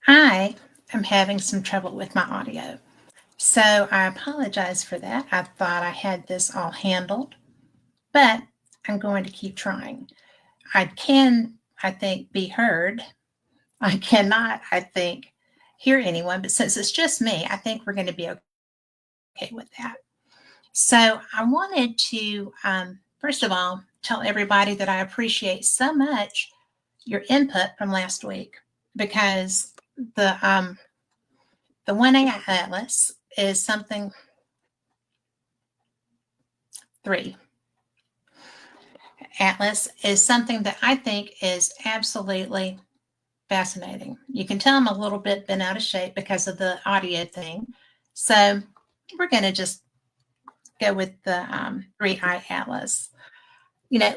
I am having some trouble with my audio. So I apologize for that. I thought I had this all handled, but I'm going to keep trying. I can, I think, be heard. I cannot, I think, hear anyone, but since it's just me, I think we're going to be okay with that. So I wanted to, first of all, tell everybody that I appreciate so much your input from last week because the um, the 1A Atlas is something, 3 Atlas is something that I think is absolutely fascinating. You can tell I'm a little bit bent out of shape because of the audio thing. So we're going to just go with the 3I Atlas.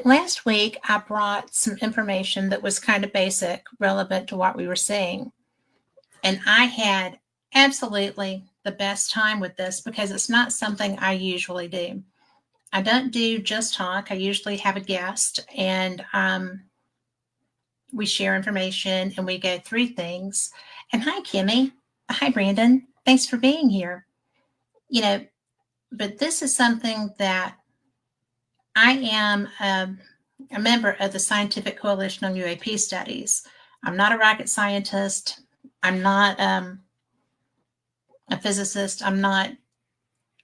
Last week I brought some information that was kind of basic, relevant to what we were seeing. And I had absolutely the best time with this because it's not something I usually do. I don't do just talk. I usually have a guest and we share information and we go through things. And hi, Kimmy. Hi, Brandon. Thanks for being here. You know, but this is something that I am a member of the Scientific Coalition on UAP Studies. I'm not a rocket scientist. I'm not a physicist. I'm not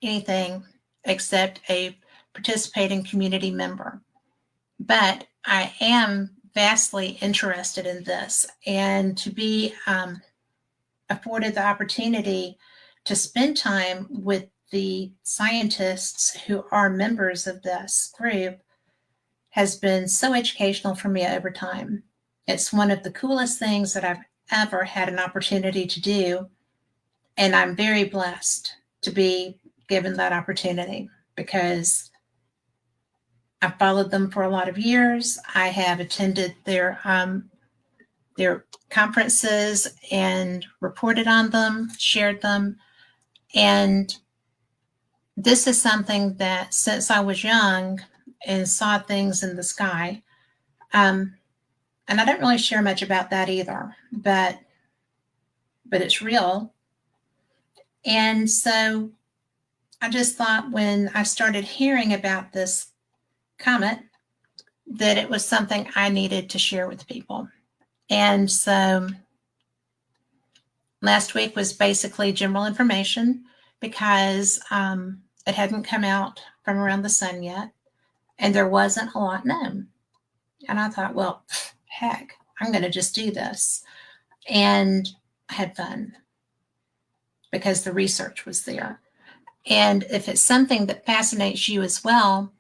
anything except a participating community member. But I am vastly interested in this, and to be afforded the opportunity to spend time with the scientists who are members of this group has been so educational for me over time. It's one of the coolest things that I've ever had an opportunity to do, and I'm very blessed to be given that opportunity because I've followed them for a lot of years. I have attended their conferences and reported on them, shared them. And this is something that since I was young and saw things in the sky, and I don't really share much about that either, but it's real. And so I just thought when I started hearing about this comet that it was something I needed to share with people. And so last week was basically general information because it hadn't come out from around the sun yet, and there wasn't a lot known. And I thought, well, heck, I'm going to just do this. And I had fun because the research was there. And if it's something that fascinates you as well,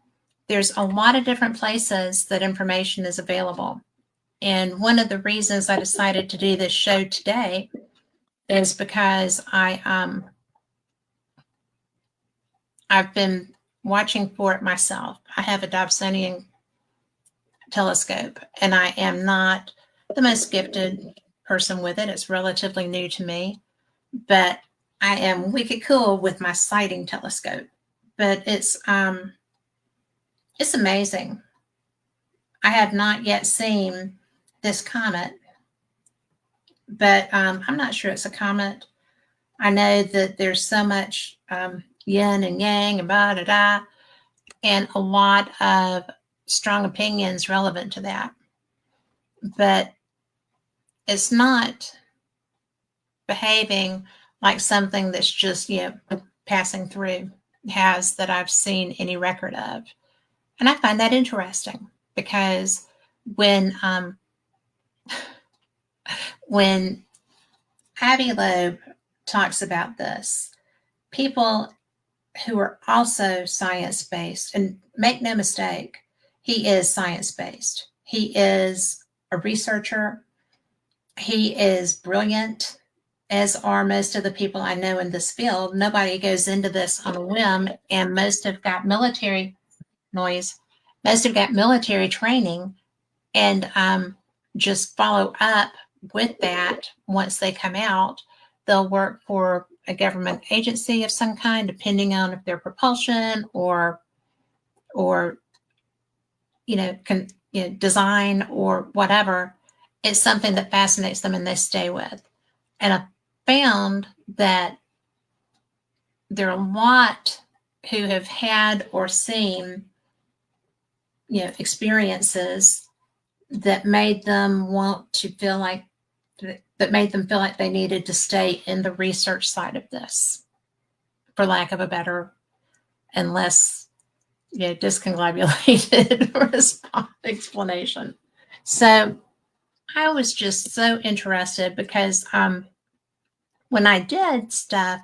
there's a lot of different places that information is available. And one of the reasons I decided to do this show today is because I've been watching for it myself. I have a Dobsonian telescope, and I am not the most gifted person with it. It's relatively new to me, but I am wicked cool with my sighting telescope. But it's amazing. I have not yet seen this comet, but I'm not sure it's a comet. I know that there's so much yin and yang and blah, da, da, and a lot of strong opinions relevant to that. But it's not behaving like something that's just, passing through has that I've seen any record of. And I find that interesting because when when Avi Loeb talks about this, people who are also science-based, and make no mistake, he is science-based. He is a researcher. He is brilliant, as are most of the people I know in this field. Nobody goes into this on a whim, and most have got military noise. Most have got military training and just follow up with that once they come out. They'll work for a government agency of some kind, depending on if they're propulsion or design or whatever. It's something that fascinates them and they stay with. And I found that there are a lot who have had or seen, experiences that made them want to feel like that made them feel like they needed to stay in the research side of this, for lack of a better and less discombobulated explanation. So I was just so interested because when I did stuff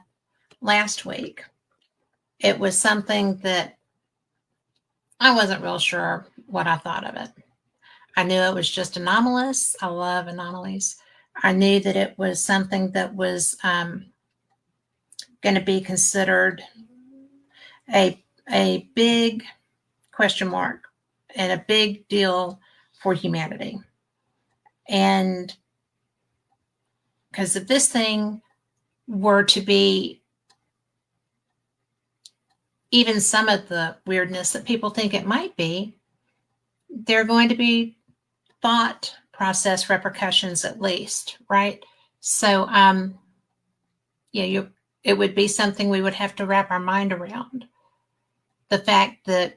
last week, it was something that I wasn't real sure what I thought of it. I knew it was just anomalous. I love anomalies. I knew that it was something that was going to be considered a big question mark and a big deal for humanity. And because if this thing were to be even some of the weirdness that people think it might be, there are going to be thought process repercussions at least, right? So, it would be something we would have to wrap our mind around. The fact that,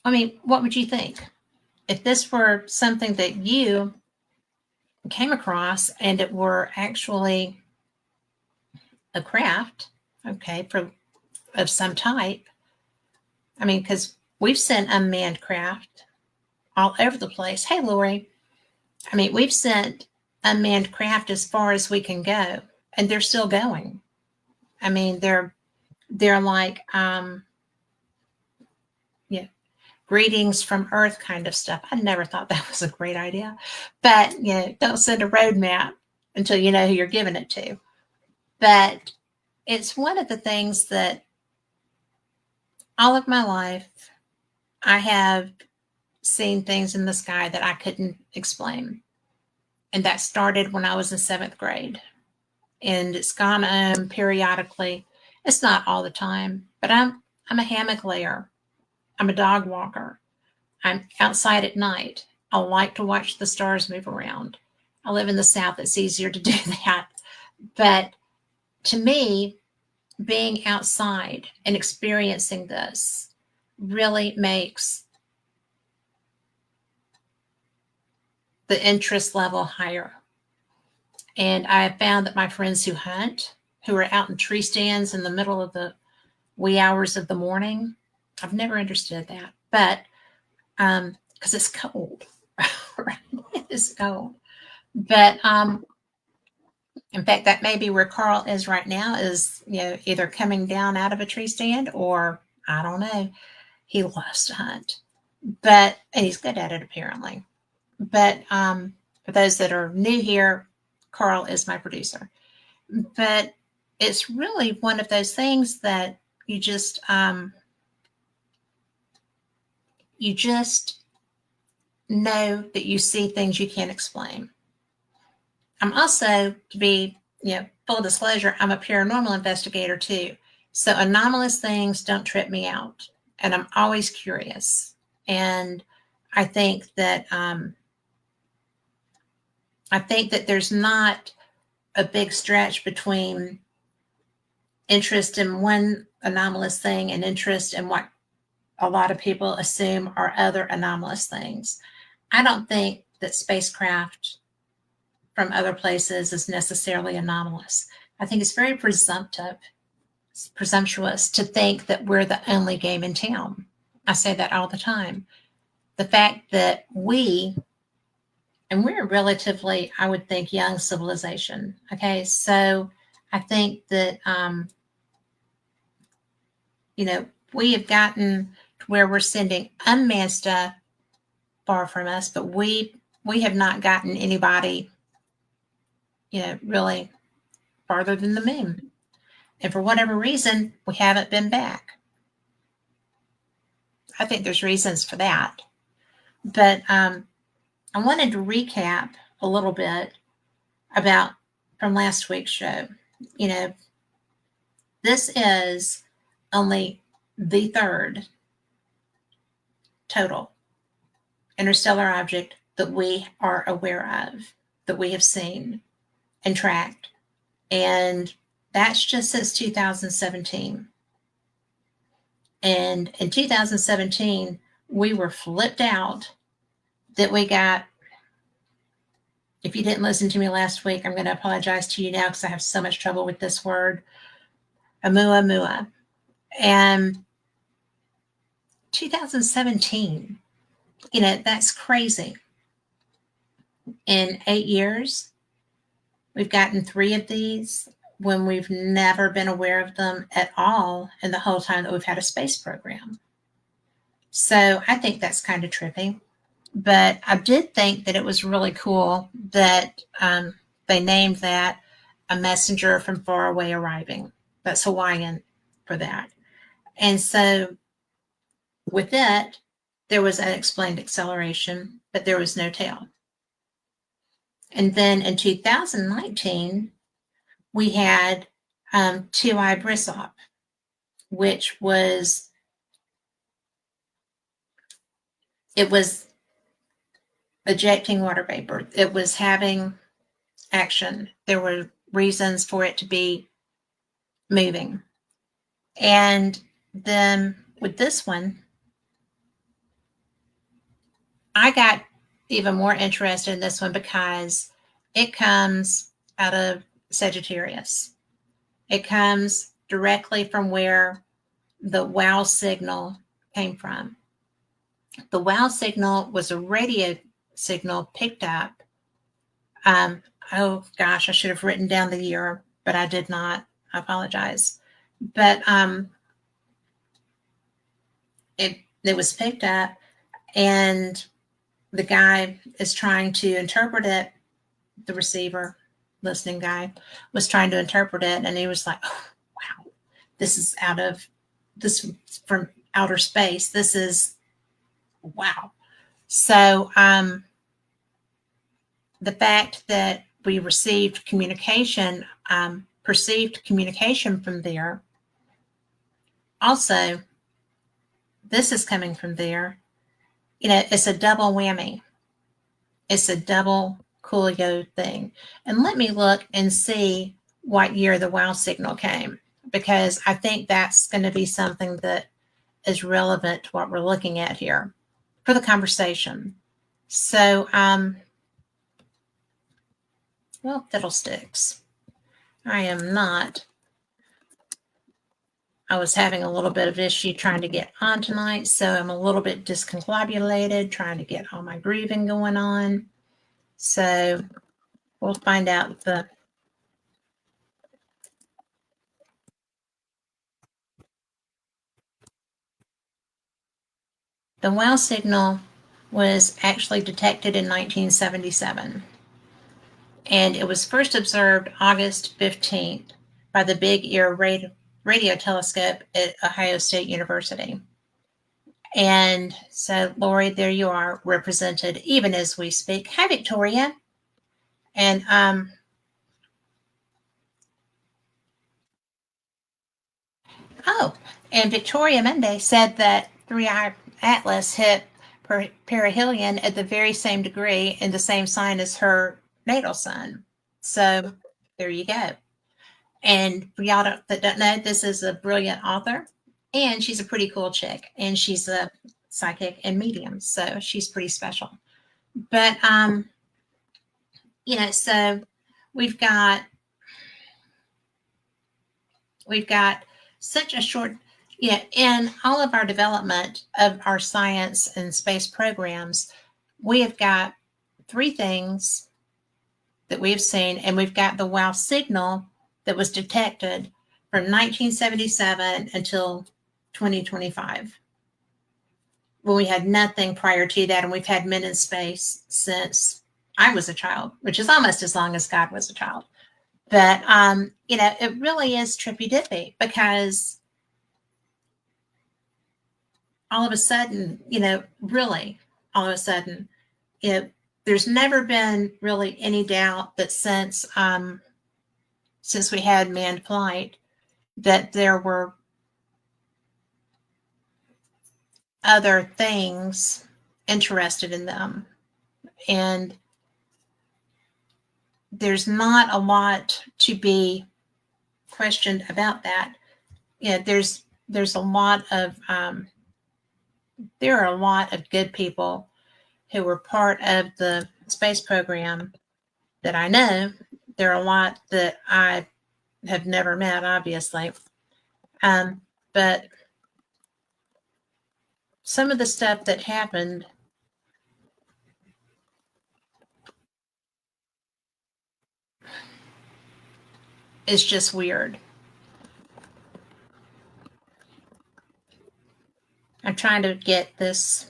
what would you think if this were something that you came across and it were actually a craft, okay, of some type? Because we've sent unmanned craft all over the place. Hey, Lori, we've sent unmanned craft as far as we can go, and they're still going. They're like, greetings from Earth kind of stuff. I never thought that was a great idea, but don't send a road map until you know who you're giving it to. But it's one of the things that all of my life I have seen things in the sky that I couldn't explain. And that started when I was in 7th grade. And it's gone on periodically. It's not all the time, but I'm a hammock layer. I'm a dog walker. I'm outside at night. I like to watch the stars move around. I live in the South. It's easier to do that. But to me, being outside and experiencing this really makes the interest level higher. And I have found that my friends who hunt, who are out in tree stands in the middle of the wee hours of the morning, I've never understood that. But because it's cold, right? It's cold. But in fact, that may be where Carl is right now, is either coming down out of a tree stand, or I don't know. He loves to hunt, but he's good at it apparently. But for those that are new here, Carl is my producer. But it's really one of those things that you just know that you see things you can't explain. I'm also, to be full disclosure, I'm a paranormal investigator too. So anomalous things don't trip me out, and I'm always curious. And I think that there's not a big stretch between interest in one anomalous thing and interest in what a lot of people assume are other anomalous things. I don't think that spacecraft from other places is necessarily anomalous. I think it's very presumptuous to think that we're the only game in town. I say that all the time. The fact that we're a relatively, I would think, young civilization. Okay, so I think that we have gotten to where we're sending unmanned stuff far from us, but we have not gotten anybody really farther than the moon. And for whatever reason, we haven't been back. I think there's reasons for that. But I wanted to recap a little bit about from last week's show. This is only the third total interstellar object that we are aware of, that we have seen. and tracked. And that's just since 2017. And in 2017, we were flipped out that we got, if you didn't listen to me last week, I'm going to apologize to you now because I have so much trouble with this word, Oumuamua. And 2017, that's crazy. In 8 years, we've gotten 3 of these when we've never been aware of them at all in the whole time that we've had a space program. So I think that's kind of trippy. But I did think that it was really cool that they named that a messenger from far away arriving. That's Hawaiian for that. And so with it, there was unexplained acceleration, but there was no tail. And then in 2019, we had Tuai Brisop, which was, it was ejecting water vapor. It was having action. There were reasons for it to be moving. And then with this one, I got even more interested in this one because it comes out of Sagittarius. It comes directly from where the WOW signal came from. The WOW signal was a radio signal picked up. Oh gosh, I should have written down the year, but I did not. I apologize. But it was picked up, and the guy is trying to interpret it. The receiver, listening guy, was trying to interpret it, and he was like, oh, wow, this is from outer space. This is wow. So the fact that we received communication, perceived communication from there, also this is coming from there. It's a double whammy. It's a double Coolio thing. And let me look and see what year the WOW signal came, because I think that's going to be something that is relevant to what we're looking at here for the conversation. So, well, fiddlesticks. I am not. I was having a little bit of issue trying to get on tonight, so I'm a little bit discombobulated, trying to get all my grieving going on. So we'll find out the WOW signal was actually detected in 1977, and it was first observed August 15th by the Big Ear radio telescope at Ohio State University. And so, Lori, there you are, represented even as we speak. Hi, Victoria. And and Victoria Monday said that 3-eye Atlas hit perihelion at the very same degree in the same sign as her natal sun. So there you go. And for y'all that don't know, this is a brilliant author, and she's a pretty cool chick, and she's a psychic and medium, so she's pretty special. But so we've got such a short, in all of our development of our science and space programs, we have got 3 things that we have seen, and we've got the WOW signal that was detected from 1977 until 2025. When we had nothing prior to that, and we've had men in space since I was a child, which is almost as long as God was a child. But it really is trippy dippy, because all of a sudden, really all of a sudden, there's never been really any doubt that since we had manned flight, that there were other things interested in them. And there's not a lot to be questioned about that. Yeah, there's a lot of there are a lot of good people who were part of the space program that I know. There are a lot that I have never met, obviously. But some of the stuff that happened is just weird. I'm trying to get this.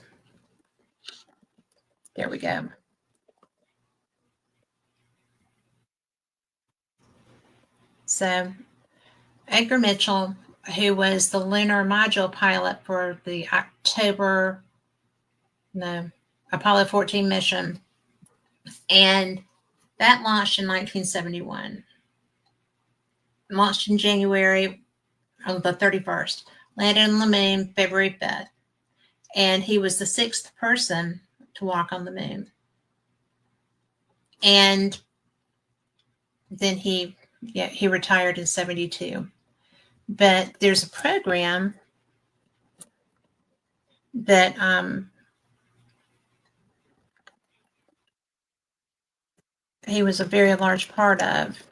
There we go. So, Edgar Mitchell, who was the lunar module pilot for the Apollo 14 mission, and that launched in 1971. Launched in January on the 31st, landed on the moon February 5th, and he was the sixth person to walk on the moon. And then he retired in 72. But there's a program that he was a very large part of.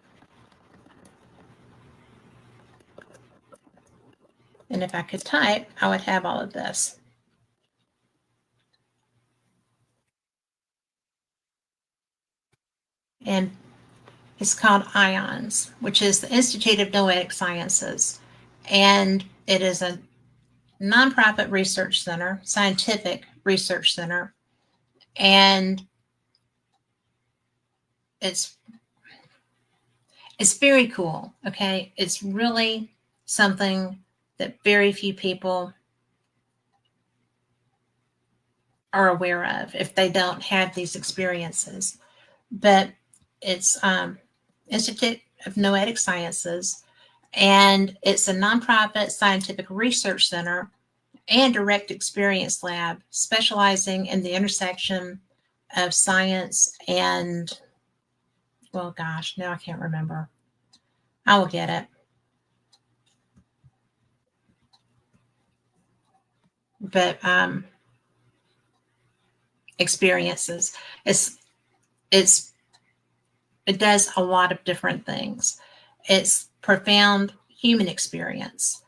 And if I could type, I would have all of this. And it's called IONS, which is the Institute of Noetic Sciences. And it is a nonprofit research center, scientific research center. And it's very cool. Okay. It's really something that very few people are aware of if they don't have these experiences. But it's Institute of Noetic Sciences, and it's a nonprofit scientific research center and direct experience lab specializing in the intersection of science and, well, gosh, now I can't remember. I will get it. But experiences. It does a lot of different things. It's profound human experience.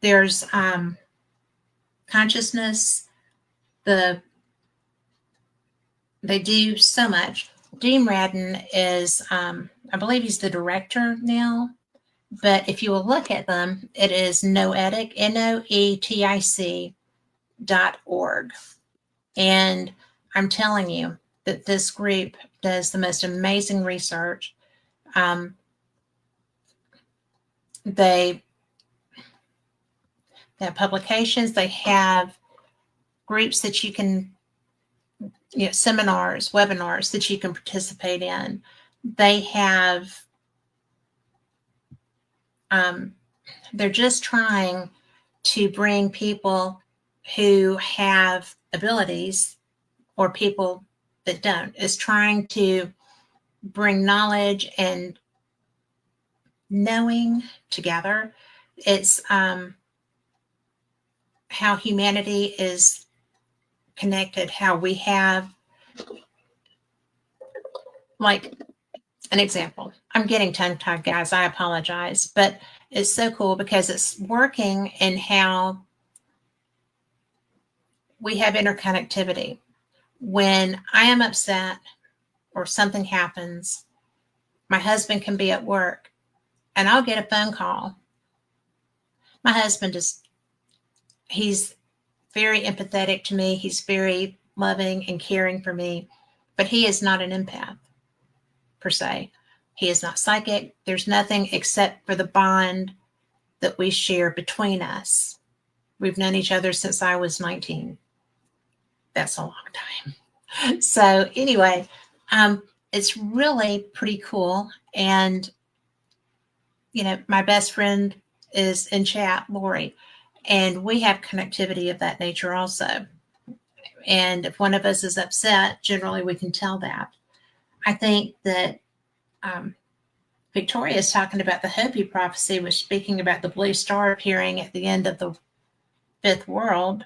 There's consciousness. They do so much. Dean Radin is, I believe he's the director now. But if you will look at them, it is Noetic, NOETIC.org. And I'm telling you that this group does the most amazing research. They have publications, they have groups that you can, seminars, webinars that you can participate in. They have, they're just trying to bring people who have abilities or people that don't. It's trying to bring knowledge and knowing together. It's how humanity is connected, how we have, like, an example. I'm getting tongue-tied, guys. I apologize. But it's so cool because it's working in how we have interconnectivity. When I am upset or something happens, my husband can be at work and I'll get a phone call. My husband he's very empathetic to me. He's very loving and caring for me, but he is not an empath per se. He is not psychic. There's nothing except for the bond that we share between us. We've known each other since I was 19. That's a long time. So anyway, it's really pretty cool. And, my best friend is in chat, Lori, and we have connectivity of that nature also. And if one of us is upset, generally we can tell that. I think that Victoria is talking about the Hopi prophecy, which speaking about the blue star appearing at the end of the fifth world.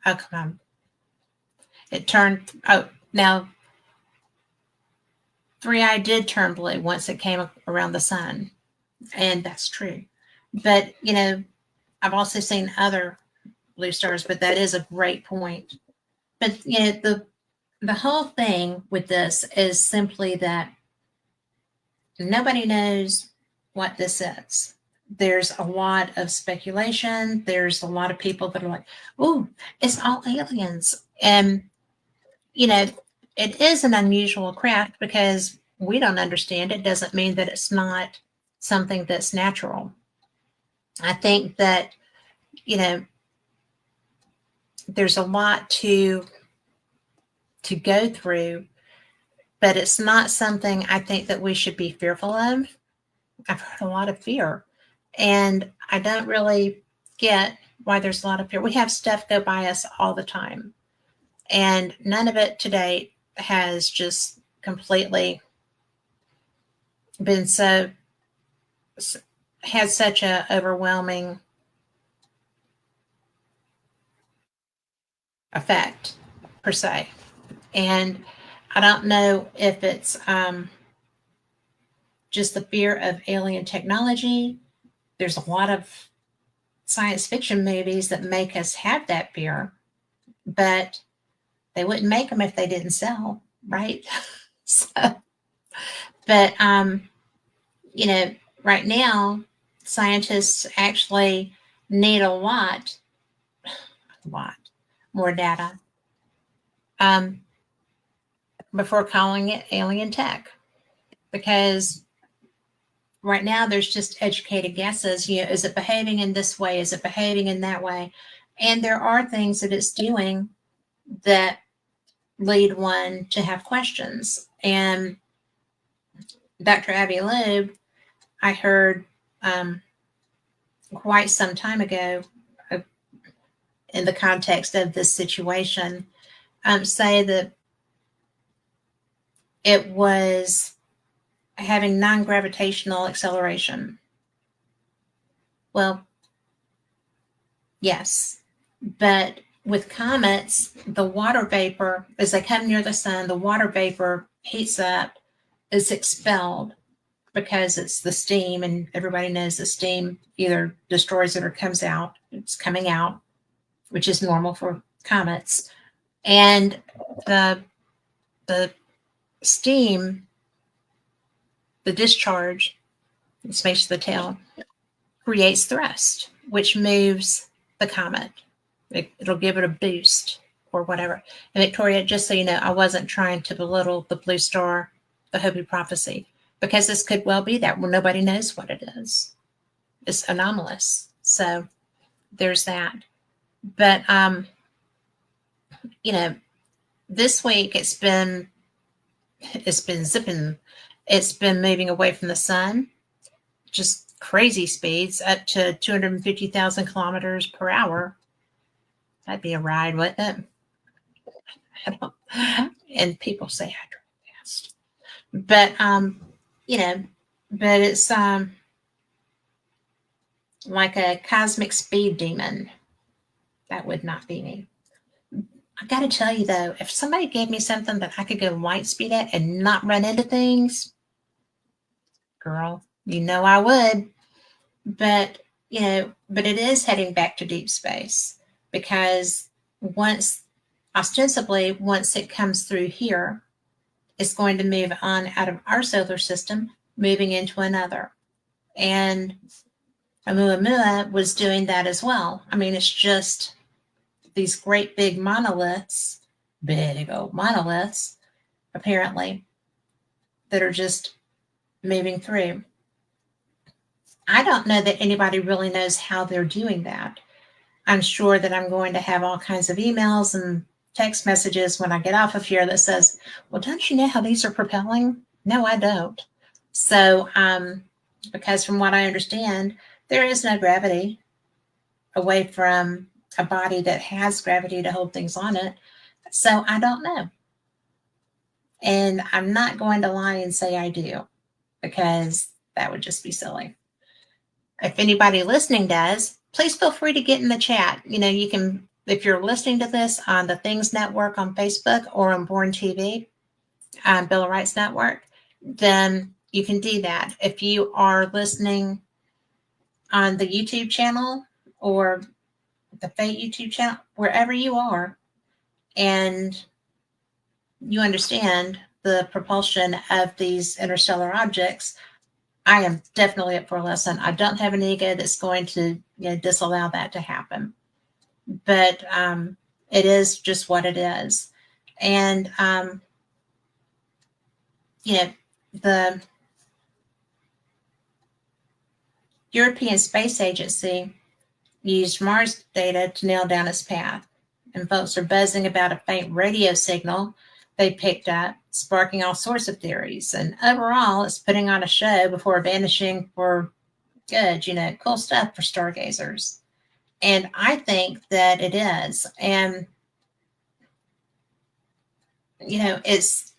Oh, come on. It turned, now 3i did turn blue once it came around the sun. And that's true. But, I've also seen other blue stars, but that is a great point. But, the whole thing with this is simply that nobody knows what this is. There's a lot of speculation. There's a lot of people that are like, oh, it's all aliens. And, it is an unusual craft because we don't understand it. Doesn't mean that it's not something that's natural. I think that, there's a lot to go through, but it's not something I think that we should be fearful of. I've heard a lot of fear, and I don't really get why there's a lot of fear. We have stuff go by us all the time, and none of it to date has just completely been has such a overwhelming effect per se. And I don't know if it's just the fear of alien technology. There's a lot of science fiction movies that make us have that fear, but they wouldn't make them if they didn't sell, right? So, but right now, scientists actually need a lot more data before calling it alien tech, because right now there's just educated guesses. Is it behaving in this way? Is it behaving in that way? And there are things that it's doing that lead one to have questions. And Dr. Avi Loeb, I heard quite some time ago, in the context of this situation, say that it was having non-gravitational acceleration. Well, yes, but with comets, the water vapor, as they come near the sun, the water vapor heats up, is expelled because it's the steam, and everybody knows the steam either destroys it or comes out. It's coming out, which is normal for comets. And the steam, the discharge, the space of the tail, creates thrust, which moves the comet. It'll give it a boost or whatever. And Victoria, just so you know, I wasn't trying to belittle the blue star, the Hopi prophecy, because this could well be that. Well, nobody knows what it is. It's anomalous. So there's that. But this week it's been zipping. It's been moving away from the sun, just crazy speeds, up to 250,000 kilometers per hour. That'd be a ride, wouldn't it? And people say I drive fast, but but it's like a cosmic speed demon. That would not be me. I got to tell you though, if somebody gave me something that I could go light speed at and not run into things, girl, I would. But but it is heading back to deep space, because ostensibly once it comes through here, it's going to move on out of our solar system, moving into another. And Oumuamua was doing that as well. I mean, it's just these great big monoliths, big old monoliths, apparently, that are just moving through. I don't know that anybody really knows how they're doing that. I'm sure that I'm going to have all kinds of emails and text messages when I get off of here that says, well, don't you know how these are propelling? No, I don't. So, because from what I understand, there is no gravity away from a body that has gravity to hold things on it. So I don't know. And I'm not going to lie and say I do, because that would just be silly. If anybody listening does, please feel free to get in the chat. You can, if you're listening to this on the Things Network on Facebook or on Born TV, Bill of Rights Network, then you can do that. If you are listening on the YouTube channel or the Fate YouTube channel, wherever you are, and you understand the propulsion of these interstellar objects, I am definitely up for a lesson. I don't have an ego that's going to disallow that to happen. But it is just what it is. And, the European Space Agency used Mars data to nail down its path. And folks are buzzing about a faint radio signal they picked up, sparking all sorts of theories. And overall, it's putting on a show before vanishing for good, cool stuff for stargazers. And I think that it is. And, it's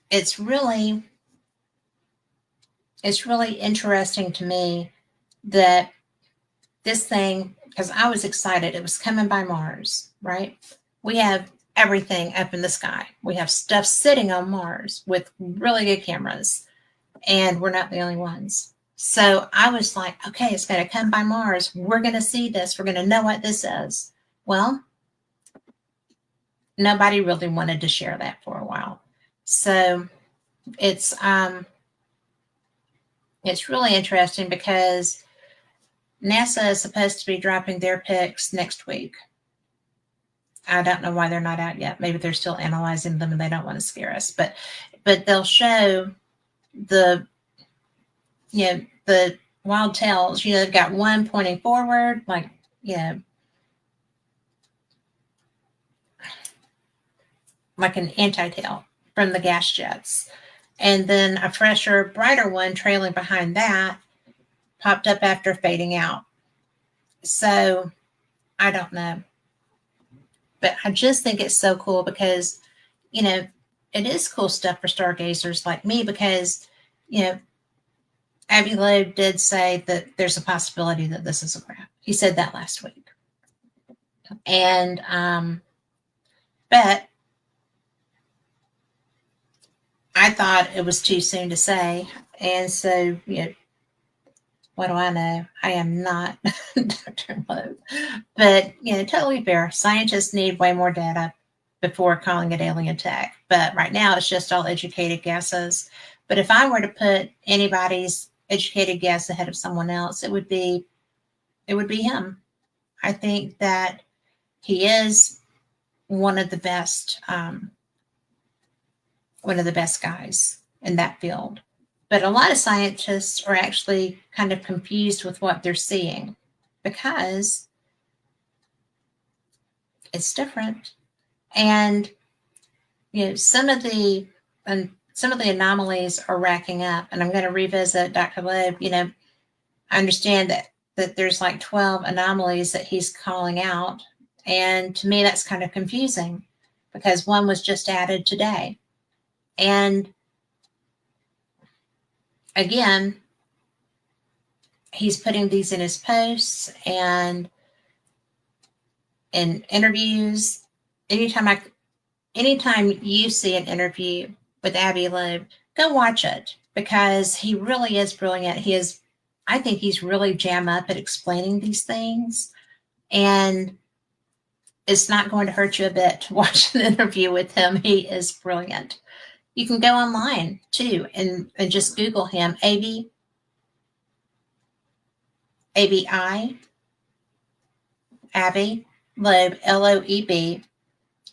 really interesting to me that this thing, because I was excited, it was coming by Mars, right? We have everything up in the sky. We have stuff sitting on Mars with really good cameras, and we're not the only ones. So I was like, okay, it's going to come by Mars. We're going to see this. We're going to know what this is. Well, nobody really wanted to share that for a while. So it's really interesting because NASA is supposed to be dropping their pics next week. I don't know why they're not out yet. Maybe they're still analyzing them and they don't want to scare us. But they'll show the wild tails. They've got one pointing forward, like like an anti-tail from the gas jets, and then a fresher, brighter one trailing behind that popped up after fading out. So I don't know. But I just think it's so cool because, it is cool stuff for stargazers like me because, Avi Loeb did say that there's a possibility that this is a craft. He said that last week. And, but I thought it was too soon to say. And so, what do I know? I am not Dr. Loeb. But, totally fair. Scientists need way more data before calling it alien tech. But right now, it's just all educated guesses. But if I were to put anybody's educated guess ahead of someone else, it would be him. I think that he is one of the best guys in that field. But a lot of scientists are actually kind of confused with what they're seeing because it's different. And some of the anomalies are racking up. And I'm going to revisit Dr. Loeb. I understand that there's like 12 anomalies that he's calling out. And to me, that's kind of confusing because one was just added today. And again, he's putting these in his posts and in interviews. Anytime you see an interview with Avi Loeb, go watch it because he really is brilliant. I think he's really jam up at explaining these things, and it's not going to hurt you a bit to watch an interview with him. He is brilliant. You can go online too and just Google him, Avi Loeb, Loeb.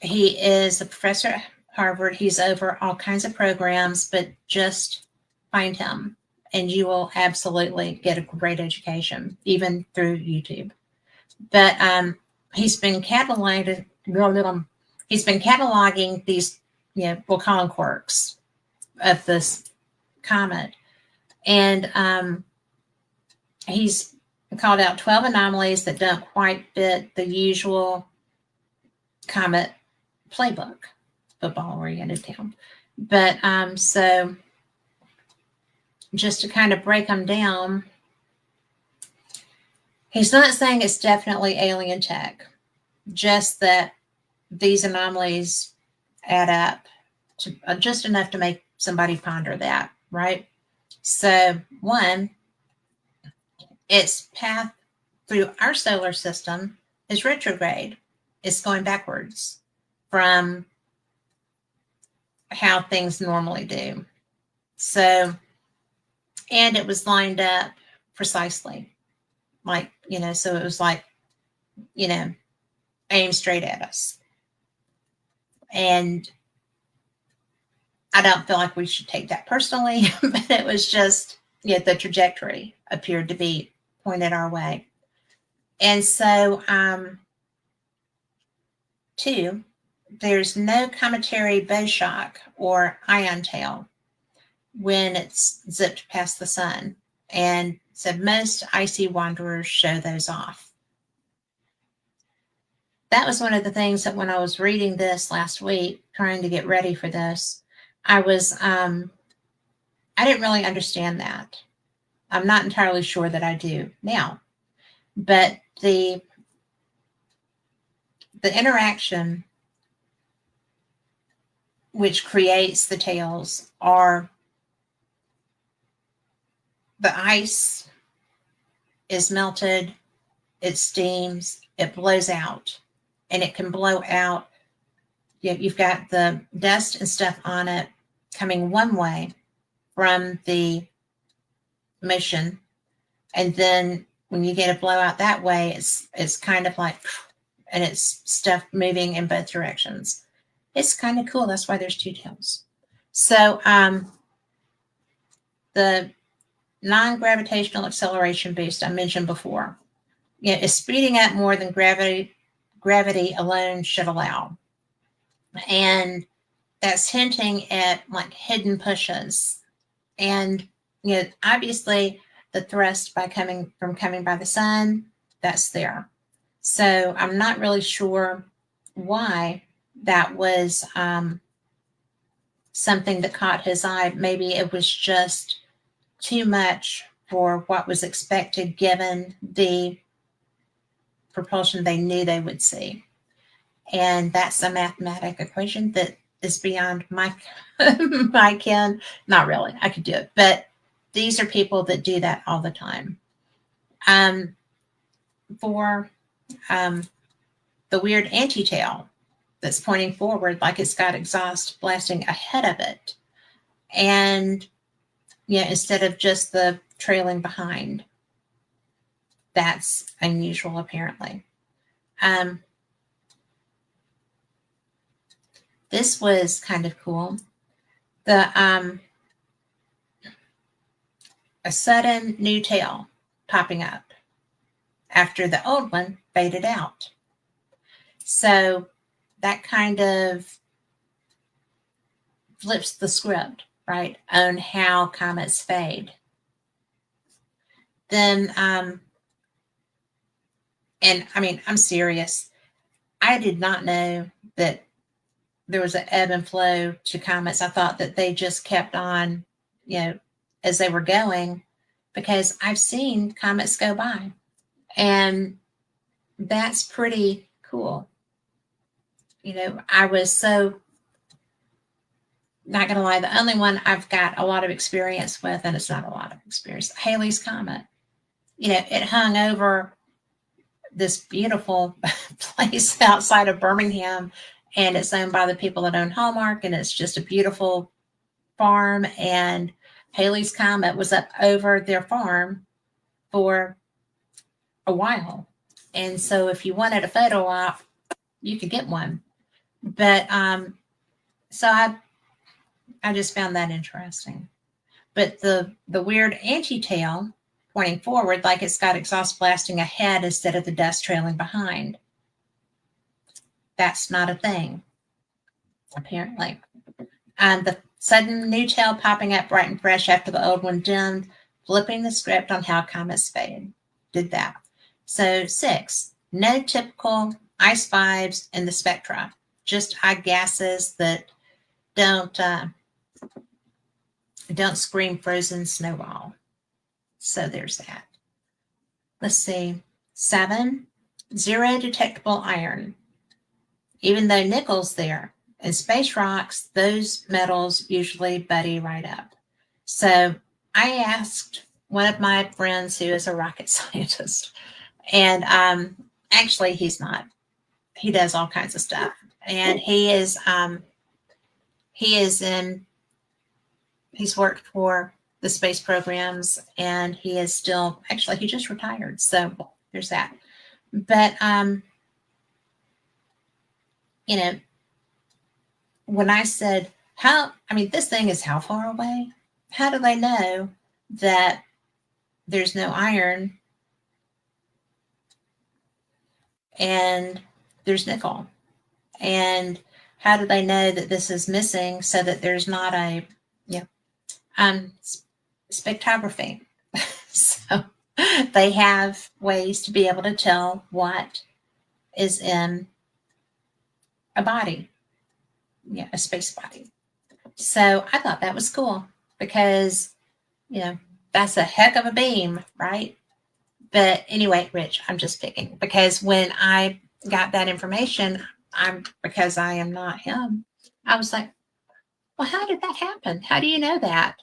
He is a professor at Harvard. He's over all kinds of programs, but just find him and you will absolutely get a great education, even through YouTube. But he's been cataloging these, we'll call them quirks of this comet. And he's called out 12 anomalies that don't quite fit the usual comet playbook, football-oriented town. But so just to kind of break them down, he's not saying it's definitely alien tech, just that these anomalies add up to just enough to make somebody ponder that, right? So, one, its path through our solar system is retrograde. It's going backwards from how things normally do. So, and it was lined up precisely. Like, so it was like, aimed straight at us. And I don't feel like we should take that personally, but it was just, the trajectory appeared to be pointed our way. And so, two, there's no cometary bow shock or ion tail when it's zipped past the sun. And so most icy wanderers show those off. That was one of the things that when I was reading this last week, trying to get ready for this, I didn't really understand that. I'm not entirely sure that I do now, but the interaction which creates the tails are the ice is melted, it steams, it blows out, and it can blow out. You've got the dust and stuff on it coming one way from the motion, and then when you get a blowout that way, it's kind of like, and it's stuff moving in both directions. It's kind of cool. That's why there's two tails. So the non-gravitational acceleration boost I mentioned before, is speeding up more than gravity alone should allow. And that's hinting at like hidden pushes. And obviously the thrust coming by the sun, that's there. So I'm not really sure why that was something that caught his eye. Maybe it was just too much for what was expected given the propulsion they knew they would see. And that's a mathematical equation that is beyond my my ken. Not really, I could do it, but these are people that do that all the time. For the weird anti-tail that's pointing forward like it's got exhaust blasting ahead of it, and instead of just the trailing behind. That's unusual, apparently. This was kind of cool. A sudden new tail popping up after the old one faded out. So that kind of flips the script, right, on how comets fade. Then, and I mean, I'm serious. I did not know that there was an ebb and flow to comets. I thought that they just kept on, as they were going, because I've seen comets go by, and that's pretty cool. I was so, not going to lie, the only one I've got a lot of experience with, and it's not a lot of experience, Halley's Comet. It hung over this beautiful place outside of Birmingham, and it's owned by the people that own Hallmark, and it's just a beautiful farm. And Halley's Comet was up over their farm for a while. And so if you wanted a photo op, you could get one. But so I just found that interesting. But the weird anti-tail pointing forward like it's got exhaust blasting ahead instead of the dust trailing behind. That's not a thing, apparently. The sudden new tail popping up bright and fresh after the old one dimmed, flipping the script on how comets fade. Did that. So 6, no typical ice vibes in the spectra, just high gases that don't Don't scream frozen snowball. So there's that. Let's see. 7, zero detectable iron. Even though nickel's there. In space rocks, those metals usually buddy right up. So I asked one of my friends who is a rocket scientist, and actually he's not. He does all kinds of stuff, and he is in. He's worked for the space programs, and he is still actually he just retired. So there's that. But you know, when I said how, I mean, this thing is how far away? How do they know that there's no iron and there's nickel? And how do they know that this is missing so that there's not a, you know, um, spectrography? So they have ways to be able to tell what is in a body, yeah, a space body. So I thought that was cool because, you know, that's a heck of a beam, right? But anyway, Rich, I'm just picking because when I got that information, because I am not him, I was like, well, how did that happen? How do you know that?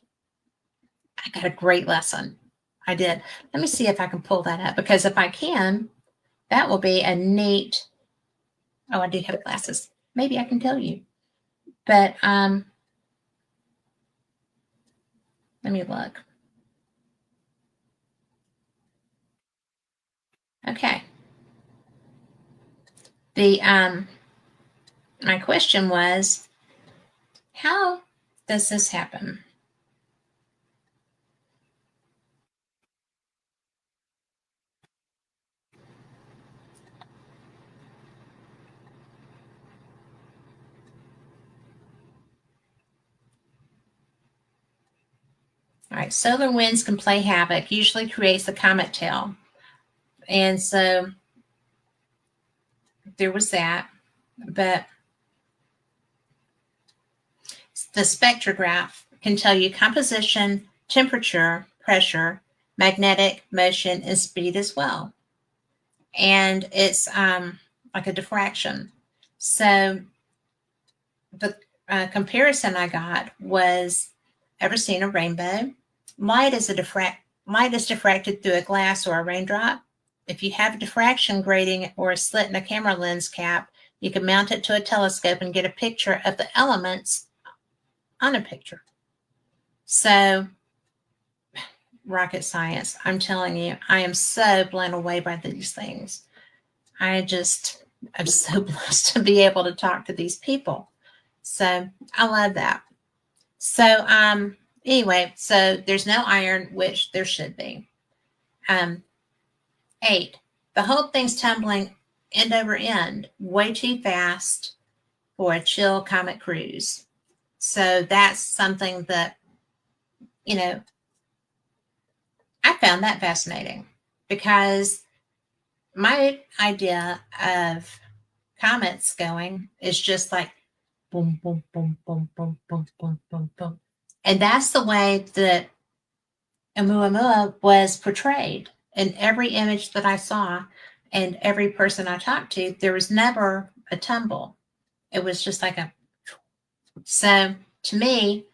I got a great lesson. I did. Let me see if I can pull that up because if I can, that will be a neat. Oh, I do have glasses. Maybe I can tell you. But let me look. Okay. The my question was, how does this happen? All right, solar winds can play havoc, usually creates the comet tail. And so there was that. But the spectrograph can tell you composition, temperature, pressure, magnetic motion, and speed as well. And it's like a diffraction. So the comparison I got was, ever seen a rainbow? Light is diffracted through a glass or a raindrop. If you have a diffraction grating or a slit in a camera lens cap, you can mount it to a telescope and get a picture of the elements on a picture. So, rocket science, I'm telling you, I am so blown away by these things. I'm so blessed to be able to talk to these people. So, I love that. So, anyway, so there's no iron, which there should be. 8, the whole thing's tumbling end over end, way too fast for a chill comet cruise. So that's something that, you know, I found that fascinating because my idea of comets going is just like boom, boom, boom, boom, boom, boom, boom, boom, boom. And that's the way that Oumuamua was portrayed in every image that I saw and every person I talked to. There was never a tumble. It was just like a. So to me,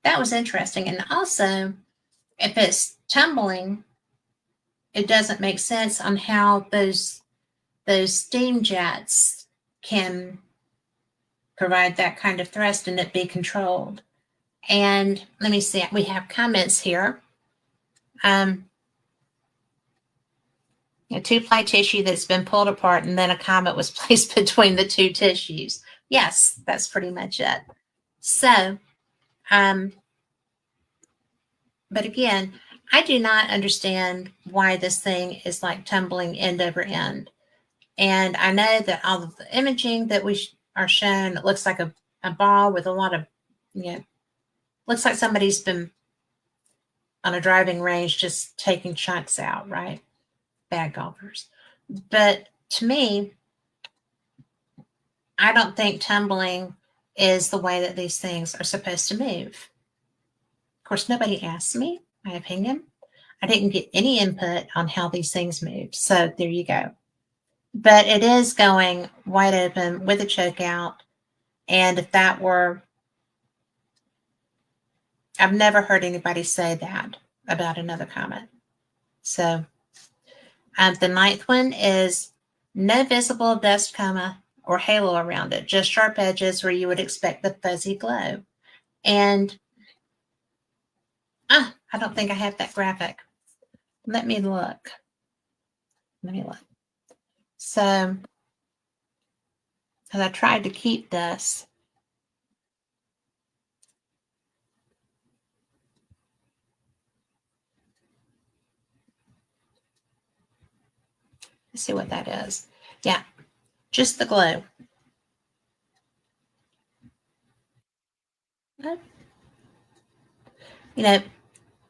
that was interesting. And also, if it's tumbling, it doesn't make sense on how those steam jets can provide that kind of thrust and it be controlled. And let me see, we have comments here. A two-ply tissue that's been pulled apart and then a comet was placed between the two tissues. Yes, that's pretty much it. So, but again, I do not understand why this thing is like tumbling end over end. And I know that all of the imaging that we are shown, it looks like a ball with a lot of, you know, looks like somebody's been on a driving range just taking chunks out, right? Bad golfers. But to me, I don't think tumbling is the way that these things are supposed to move. course, nobody asked me my opinion. I didn't get any input on how these things move. So there you go. But it is going wide open with a choke out. And if that were, I've never heard anybody say that about another comet. So the ninth one is no visible dust coma or halo around it, just sharp edges where you would expect the fuzzy glow. And I don't think I have that graphic. Let me look. So, because I tried to keep this. Let's see what that is. Yeah, just the glow. You know,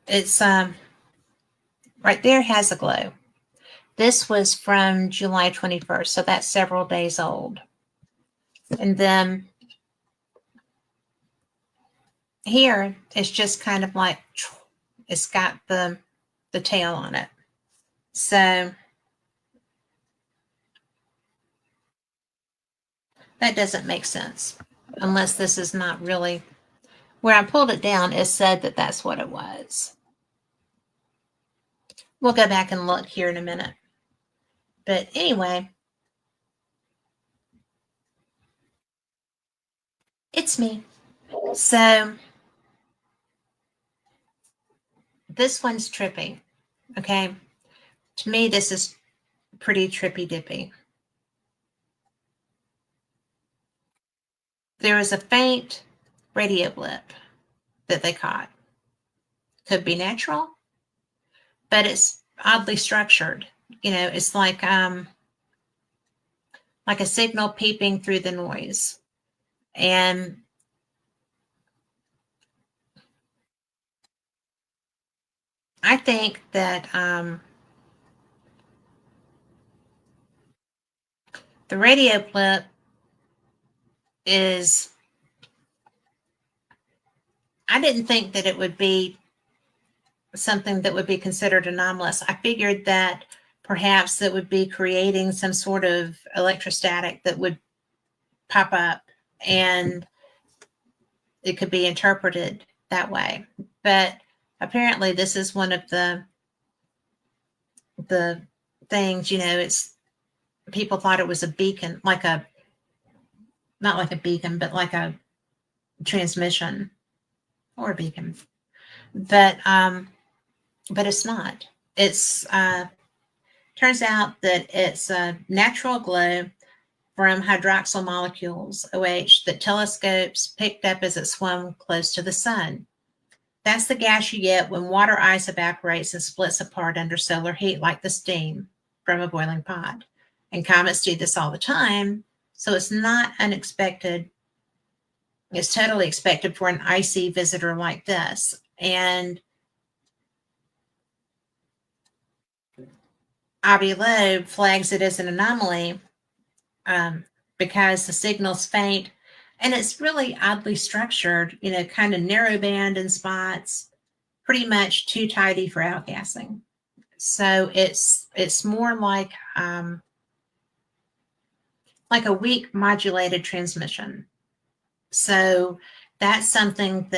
it's right there has a glow. This was from July 21st, so that's several days old. And then here it's just kind of like it's got the tail on it. So that doesn't make sense unless this is not really where I pulled it down. It said that that's what it was. We'll go back and look here in a minute. But anyway, it's me. So this one's trippy. Okay. To me, this is pretty trippy dippy. There was a faint radio blip that they caught. Could be natural, but it's oddly structured. You know, it's like a signal peeping through the noise. And I think that the radio blip is, I didn't think that it would be something that would be considered anomalous. I figured that perhaps it would be creating some sort of electrostatic that would pop up and it could be interpreted that way. But apparently this is one of the things, you know, it's people thought it was a beacon, like a not like a beacon, but like a transmission or a beacon. But it's not. It's turns out that it's a natural glow from hydroxyl molecules, OH, that telescopes picked up as it swam close to the sun. That's the gas you get when water ice evaporates and splits apart under solar heat, like the steam from a boiling pot. And comets do this all the time, so it's not unexpected. It's totally expected for an icy visitor like this. And Avi Loeb flags it as an anomaly because the signal's faint and it's really oddly structured, you know, kind of narrow band in spots, pretty much too tidy for outgassing. So it's more like a weak modulated transmission. So that's something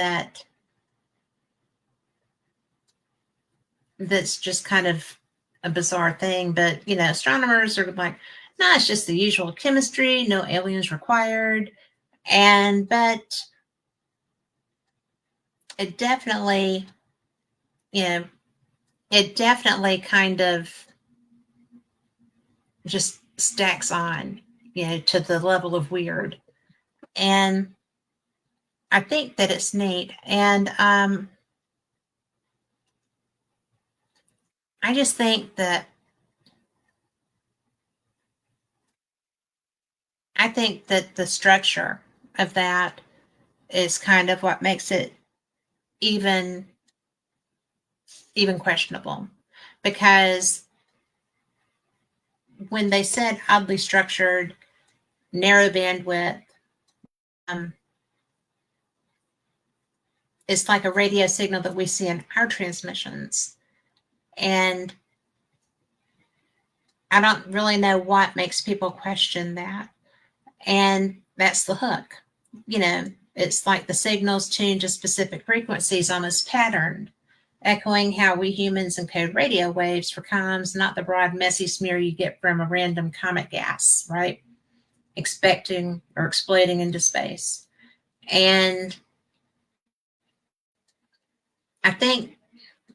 that's just kind of a bizarre thing. But you know, astronomers are like, no, it's just the usual chemistry, no aliens required. But it definitely, you know, it definitely kind of just stacks on, you know, to the level of weird. And I think that it's neat. And I just think that the structure of that is kind of what makes it even questionable, because when they said oddly structured, narrow bandwidth, um, it's like a radio signal that we see in our transmissions. And I don't really know what makes people question that. And that's the hook. You know, it's like the signals tuned to specific frequencies, almost patterned, echoing how we humans encode radio waves for comms, not the broad, messy smear you get from a random comet gas, right? Expecting or exploding into space. And I think,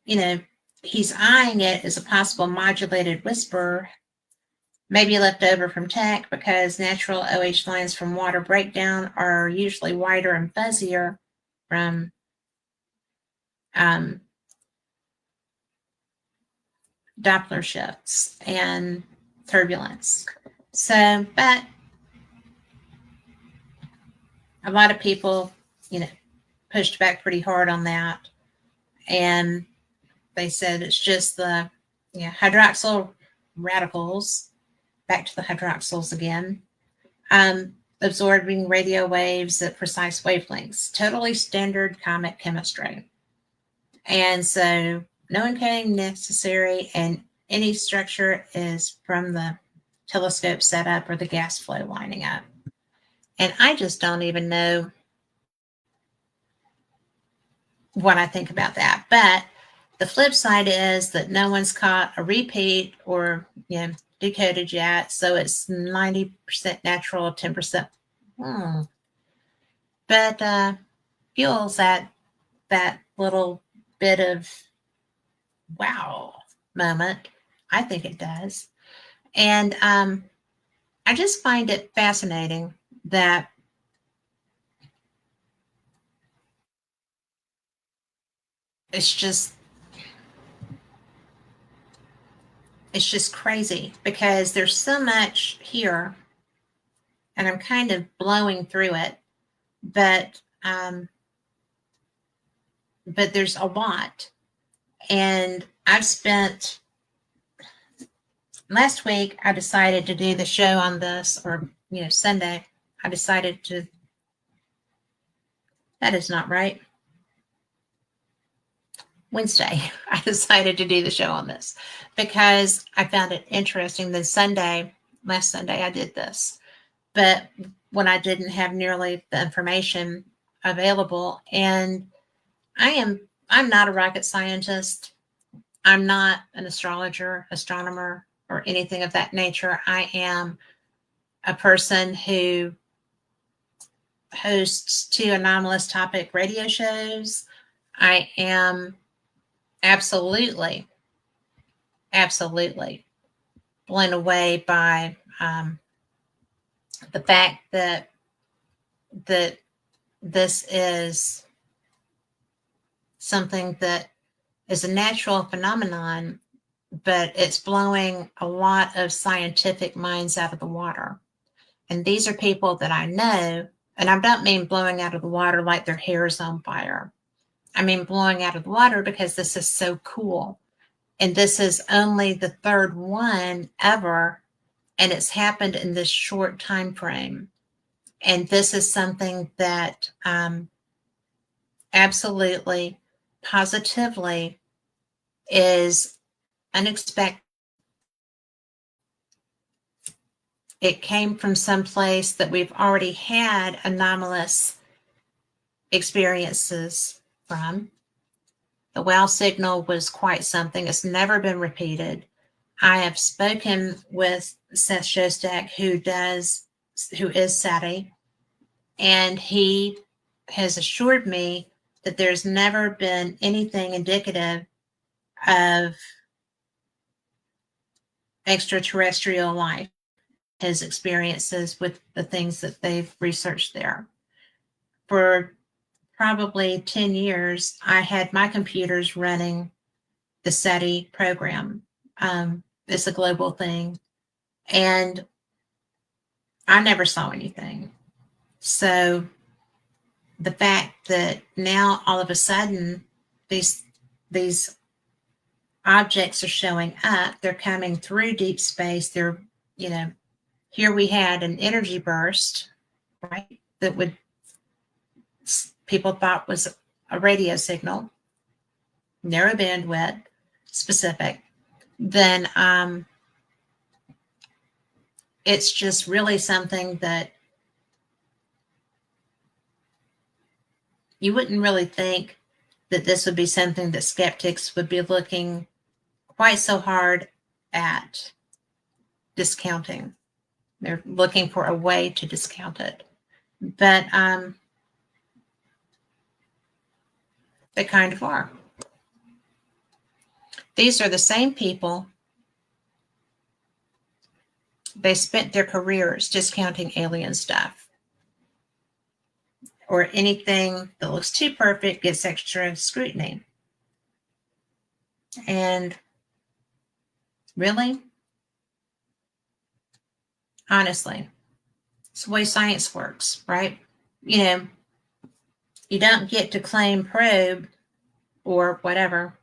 you know, he's eyeing it as a possible modulated whisper, maybe left over from tech, because natural OH lines from water breakdown are usually whiter and fuzzier from Doppler shifts and turbulence. So, but a lot of people, you know, pushed back pretty hard on that. And they said it's just the hydroxyl radicals, back to the hydroxyls again, absorbing radio waves at precise wavelengths, totally standard comet chemistry. And so no encoding necessary, and any structure is from the telescope setup or the gas flow lining up. And I just don't even know what I think about that. But the flip side is that no one's caught a repeat or decoded yet. So it's 90% natural, 10%. But fuels that little bit of wow moment. I think it does. And I just find it fascinating that it's just crazy, because there's so much here and I'm kind of blowing through it, but there's a lot. And I've spent last week, I decided to do the show on this, or Sunday, I decided to, that is not right. Wednesday, I decided to do the show on this because I found it interesting. Then last Sunday, I did this, but when I didn't have nearly the information available, and I'm not a rocket scientist. I'm not an astrologer, astronomer, or anything of that nature. I am a person who hosts 2 anomalous topic radio shows. I am absolutely blown away by the fact that this is something that is a natural phenomenon, but it's blowing a lot of scientific minds out of the water. And these are people that I know, and I don't mean blowing out of the water like their hair is on fire. I mean blowing out of the water because this is so cool. And this is only the 3rd one ever, and it's happened in this short time frame. And this is something that absolutely, positively is unexpected. It came from some place that we've already had anomalous experiences from. The WOW signal was quite something. It's never been repeated. I have spoken with Seth Shostak, who is SETI, and he has assured me that there's never been anything indicative of extraterrestrial life, his experiences with the things that they've researched there. For probably 10 years, I had my computers running the SETI program. It's a global thing. And I never saw anything. So the fact that now all of a sudden these objects are showing up, they're coming through deep space. They're, here we had an energy burst, right? That people thought was a radio signal, narrow bandwidth, specific, then it's just really something that you wouldn't really think that this would be something that skeptics would be looking quite so hard at discounting. They're looking for a way to discount it. But they kind of are. These are the same people. They spent their careers discounting alien stuff. Or anything that looks too perfect gets extra scrutiny. And really, honestly, it's the way science works, right? You know, you don't get to claim probe or whatever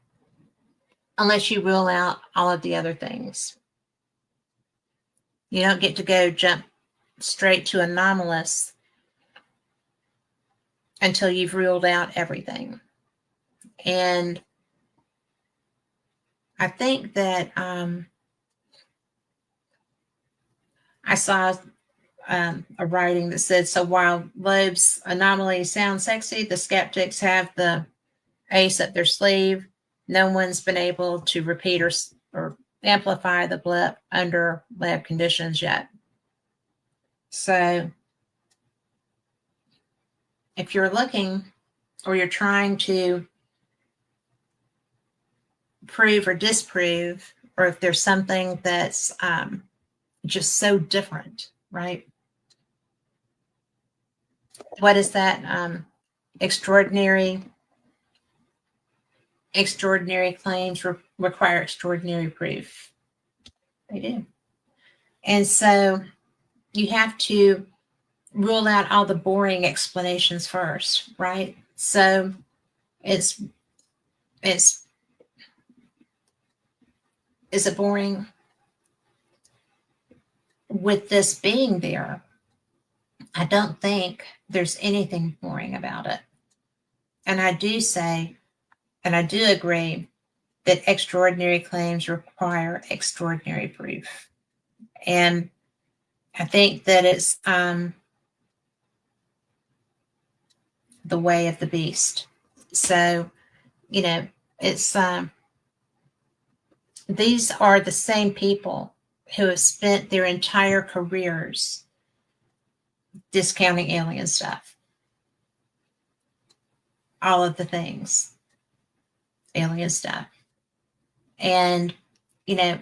unless you rule out all of the other things. You don't get to go jump straight to anomalous until you've ruled out everything. And I think that I saw a writing that said, so while Loeb's anomalies sound sexy, the skeptics have the ace up their sleeve. No one's been able to repeat or amplify the blip under lab conditions yet. So if you're looking or you're trying to prove or disprove, or if there's something that's just so different, right? What is that? Extraordinary claims require extraordinary proof. They do. And so you have to rule out all the boring explanations first, right? So is it boring? With this being there, I don't think there's anything boring about it. And I do say, and I do agree, that extraordinary claims require extraordinary proof. And I think that it's the way of the beast. So, you know, it's these are the same people who have spent their entire careers discounting alien stuff. All of the things, alien stuff. And, you know,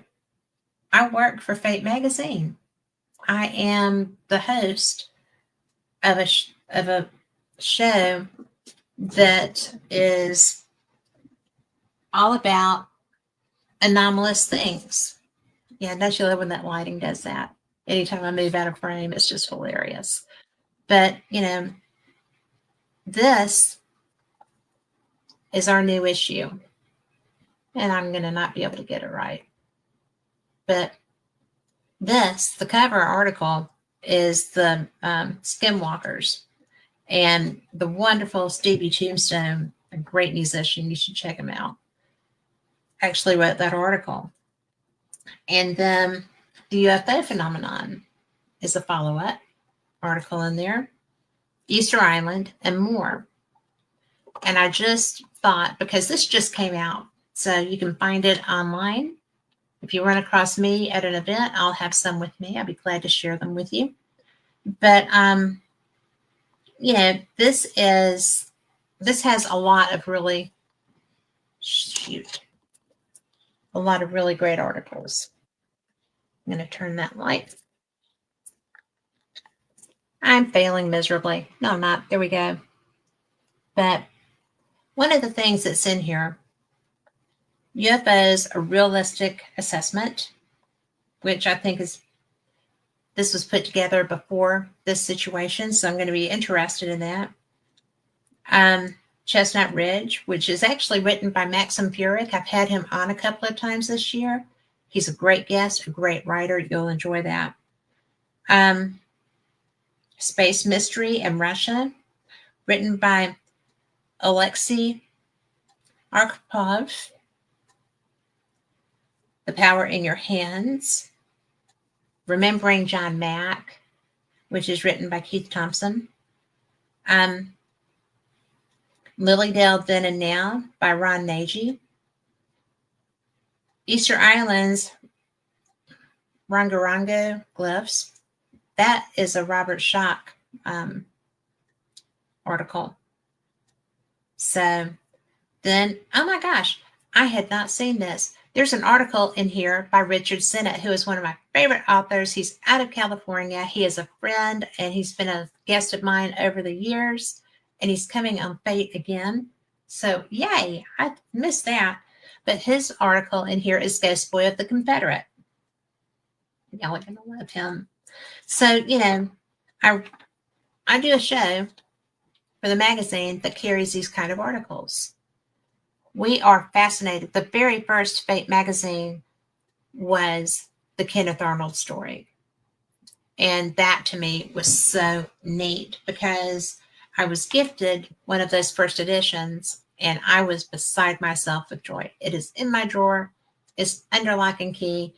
I work for Fate Magazine. I am the host of a show that is all about anomalous things. Yeah, don't you love when that lighting does that? Anytime I move out of frame, it's just hilarious. But, you know, this is our new issue. And I'm going to not be able to get it right. But the cover article is the Skinwalkers. And the wonderful Stevie Tombstone, a great musician, you should check him out, actually wrote that article. And then the UFO phenomenon is a follow-up article in there, Easter Island, and more. And I just thought, because this just came out, so you can find it online. If you run across me at an event, I'll have some with me. I'll be glad to share them with you. But you know, this has a lot of really a lot of really great articles. I'm going to turn that light. I'm failing miserably. No, I'm not. There we go. But one of the things that's in here, UFOs, a realistic assessment, which I think this was put together before this situation, so I'm going to be interested in that. Chestnut Ridge, which is actually written by Maxim Furyk. I've had him on a couple of times this year. He's a great guest, a great writer. You'll enjoy that. Space Mystery in Russia, written by Alexei Arkhipov, The Power in Your Hands, Remembering John Mack, which is written by Keith Thompson, Lilydale Then and Now by Ron Nagy, Easter Islands Rongorongo Glyphs. That is a Robert Schoch article. So then, oh my gosh, I had not seen this. There's an article in here by Richard Sennett, who is one of my favorite authors. He's out of California. He is a friend, and he's been a guest of mine over the years, and he's coming on Fate again. So yay, I missed that. But his article in here is Ghost Boy of the Confederate. Y'all are gonna love him. So, you know, I do a show for the magazine that carries these kind of articles. We are fascinated. The very first Fate magazine was the Kenneth Arnold story. And that to me was so neat because I was gifted one of those first editions and I was beside myself with joy. It is in my drawer. It's under lock and key.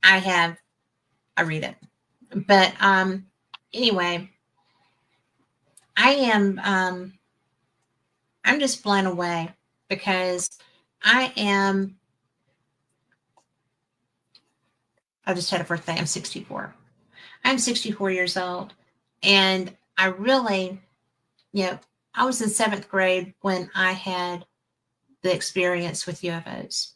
I read it. But anyway, I'm just blown away because I just had a birthday. I'm 64. I'm 64 years old. And I really, I was in 7th grade when I had the experience with UFOs.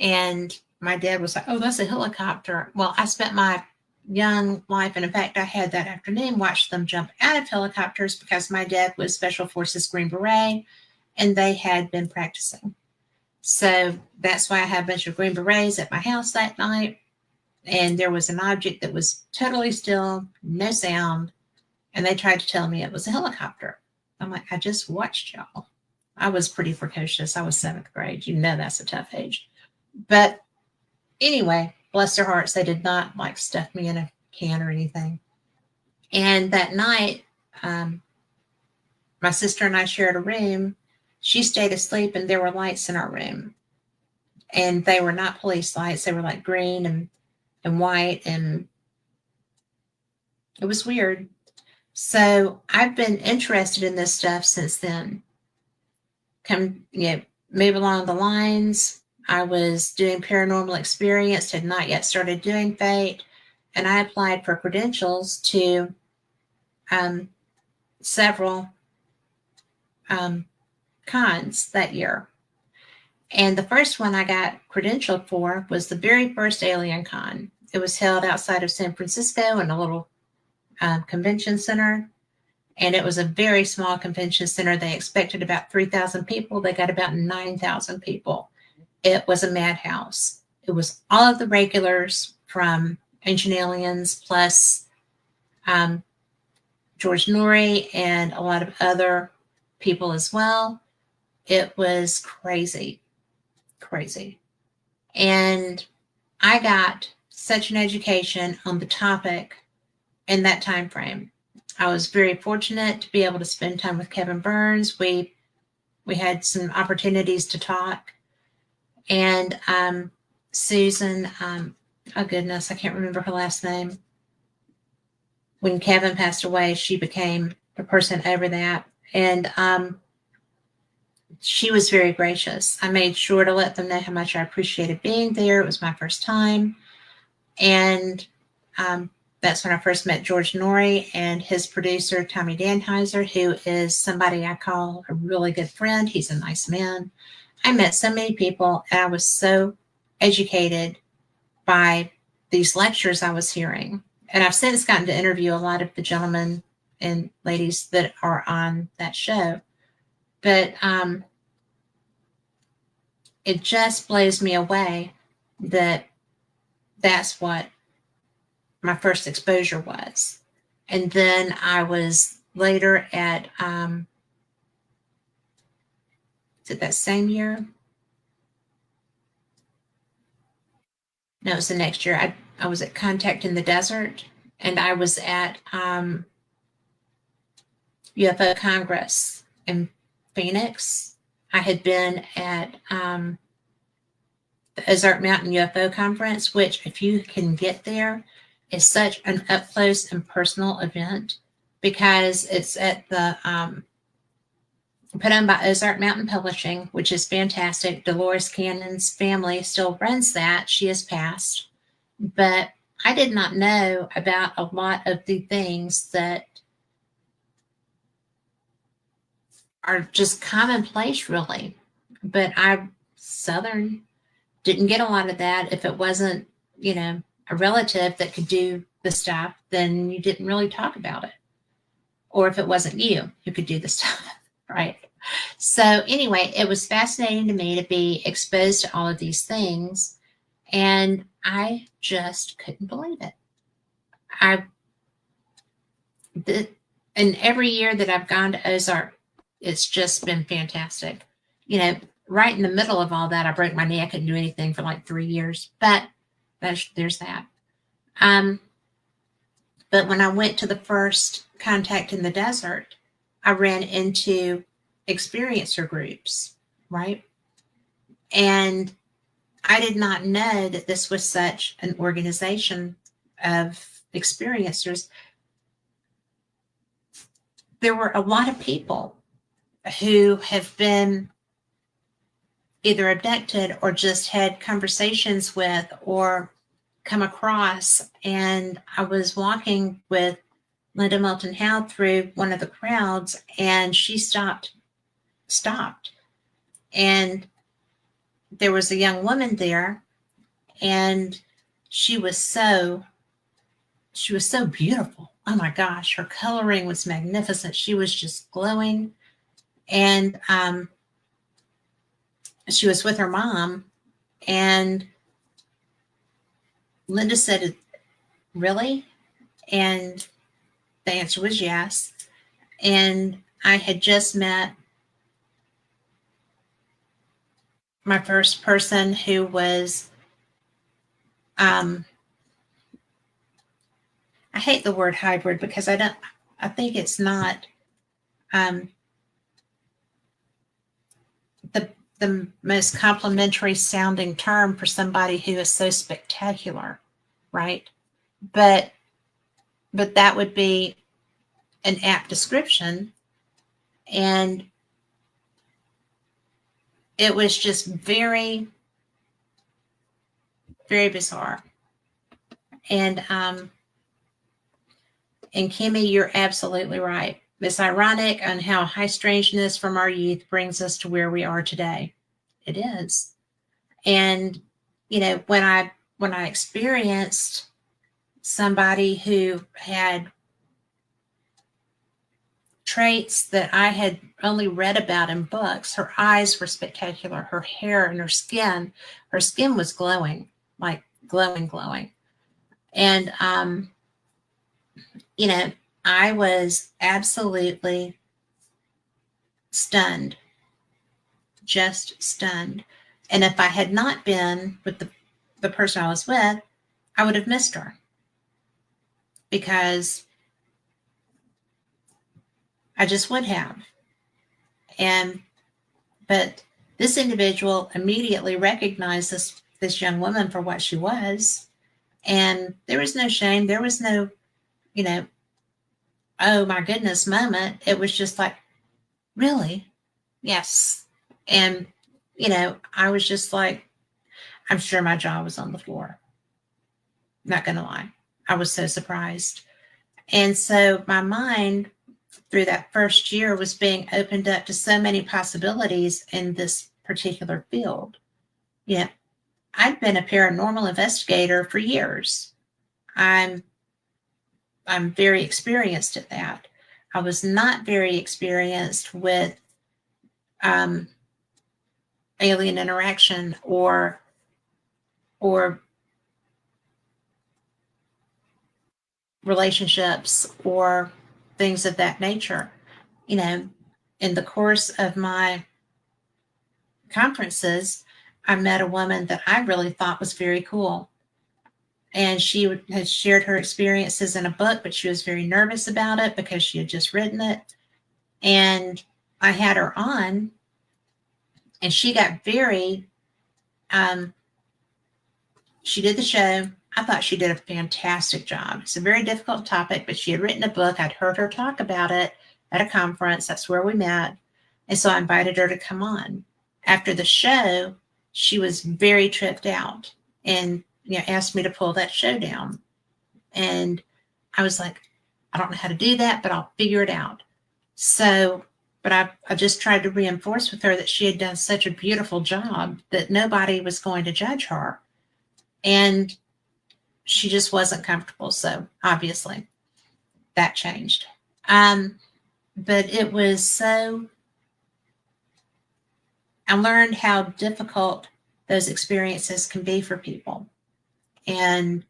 And my dad was like, oh, that's a helicopter. Well, I spent my young life, and in fact, I had that afternoon watched them jump out of helicopters because my dad was Special Forces Green Beret, and they had been practicing. So that's why I had a bunch of Green Berets at my house that night. And there was an object that was totally still, no sound. And they tried to tell me it was a helicopter. I'm like, I just watched y'all. I was pretty precocious. I was 7th grade. You know, that's a tough age. But anyway, bless their hearts, they did not like stuff me in a can or anything. And that night, my sister and I shared a room. She stayed asleep and there were lights in our room. And they were not police lights. They were like green and white. And it was weird. So I've been interested in this stuff since then. Move along the lines. I was doing paranormal experience, had not yet started doing Fate, and I applied for credentials to several cons that year. And the first one I got credentialed for was the very first Alien Con. It was held outside of San Francisco in a little convention center. And it was a very small convention center. They expected about 3,000 people. They got about 9,000 people. It was a madhouse. It was all of the regulars from Ancient Aliens plus George Noory and a lot of other people as well. It was crazy. And I got such an education on the topic in that time frame. I was very fortunate to be able to spend time with Kevin Burns. We had some opportunities to talk. And Susan, oh goodness, I can't remember her last name. When Kevin passed away, she became the person over that. And she was very gracious. I made sure to let them know how much I appreciated being there. It was my first time. And that's when I first met George Noory and his producer, Tommy Danheiser, who is somebody I call a really good friend. He's a nice man. I met so many people, and I was so educated by these lectures I was hearing. And I've since gotten to interview a lot of the gentlemen and ladies that are on that show. But it just blows me away that that's what my first exposure was. And then I was later at, is it that same year? No, it was the next year. I was at Contact in the Desert, and I was at UFO Congress in Phoenix. I had been at the Ozark Mountain UFO Conference, which, if you can get there, is such an up close and personal event because it's at the put on by Ozark Mountain Publishing, which is fantastic. Dolores Cannon's family still runs that. She has passed. But I did not know about a lot of the things that are just commonplace, really. But Southern, didn't get a lot of that. If it wasn't, a relative that could do the stuff, then you didn't really talk about it. Or if it wasn't you who could do the stuff, right? So anyway, it was fascinating to me to be exposed to all of these things. And I just couldn't believe it. And every year that I've gone to Ozark, it's just been fantastic. Right in the middle of all that, I broke my knee. I couldn't do anything for like 3 years, but there's that. But when I went to the first Contact in the Desert, I ran into experiencer groups, right? And I did not know that this was such an organization of experiencers. There were a lot of people who have been either abducted or just had conversations with or come across. And I was walking with Linda Moulton Howe through one of the crowds, and she stopped. And there was a young woman there, and she was so beautiful. Oh my gosh, her coloring was magnificent. She was just glowing. And she was with her mom, and Linda said, "Really?" And the answer was yes. And I had just met my first person who was, I hate the word hybrid because I think it's not the most complimentary sounding term for somebody who is so spectacular, right? But that would be an apt description. And it was just very, very bizarre. And Kimmy, you're absolutely right. It's ironic on how high strangeness from our youth brings us to where we are today. It is. And, when I experienced somebody who had traits that I had only read about in books, her eyes were spectacular, her hair and her skin was glowing, like glowing. And, I was absolutely stunned, just stunned. And if I had not been with the person I was with, I would have missed her because I just would have. But this individual immediately recognized this young woman for what she was. And there was no shame. There was no, oh my goodness moment. It was just like, really? Yes. And, I was just like, I'm sure my jaw was on the floor. Not going to lie. I was so surprised. And so my mind through that first year was being opened up to so many possibilities in this particular field. I'd been a paranormal investigator for years. I'm very experienced at that. I was not very experienced with alien interaction or relationships or things of that nature. In the course of my conferences, I met a woman that I really thought was very cool. And she had shared her experiences in a book, but she was very nervous about it because she had just written it. And I had her on, and she got very, she did the show. I thought she did a fantastic job. It's a very difficult topic, but she had written a book. I'd heard her talk about it at a conference. That's where we met. And so I invited her to come on. After the show, she was very tripped out and asked me to pull that show down. And I was like, I don't know how to do that, but I'll figure it out. So, but I just tried to reinforce with her that she had done such a beautiful job that nobody was going to judge her. And she just wasn't comfortable. So obviously that changed. But it was so, I learned how difficult those experiences can be for people. And,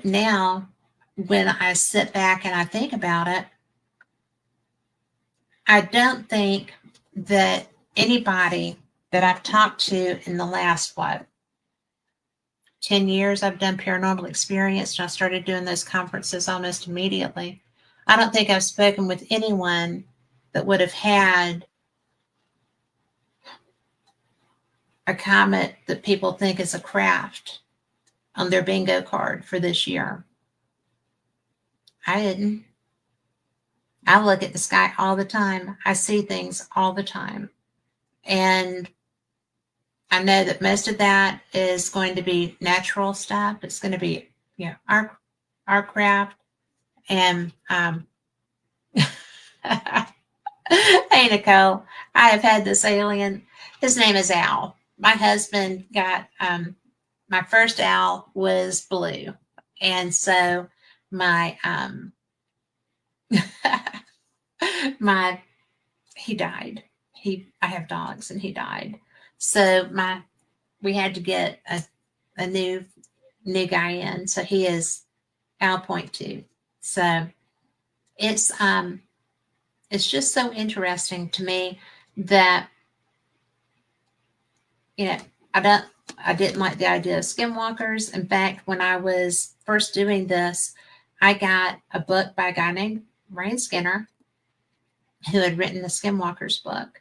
now when I sit back and I think about it, I don't think that anybody that I've talked to in the last, 10 years I've done paranormal experience, and I started doing those conferences almost immediately. I don't think I've spoken with anyone that would have had a comet that people think is a craft on their bingo card for this year. I didn't. I look at the sky all the time. I see things all the time. And I know that most of that is going to be natural stuff. It's going to be, our craft. And hey, Nicole, I have had this alien. His name is Al. My husband got, my first Al was blue. And so my, he died. I have dogs and he died. So we had to get a new guy in. So he is Al Point 2. So it's just so interesting to me that, I didn't like the idea of skinwalkers. In fact, when I was first doing this, I got a book by a guy named Ryan Skinner, who had written the Skinwalkers book.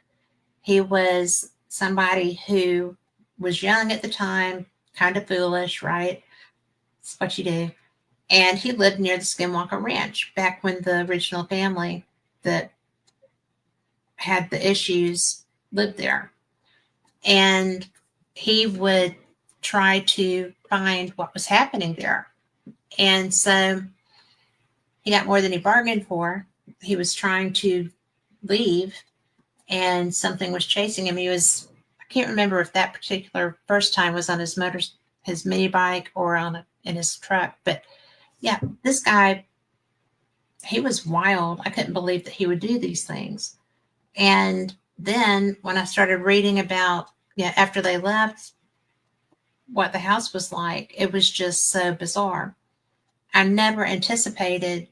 He was somebody who was young at the time, kind of foolish, right? It's what you do. And he lived near the Skinwalker Ranch back when the original family that had the issues lived there. And he would try to find what was happening there. And so he got more than he bargained for. He was trying to leave, and something was chasing him. I can't remember if that particular first time was on his mini bike or in his truck. But yeah, this guy, he was wild. I couldn't believe that he would do these things. And then when I started reading about, after they left, what the house was like, it was just so bizarre. I never anticipated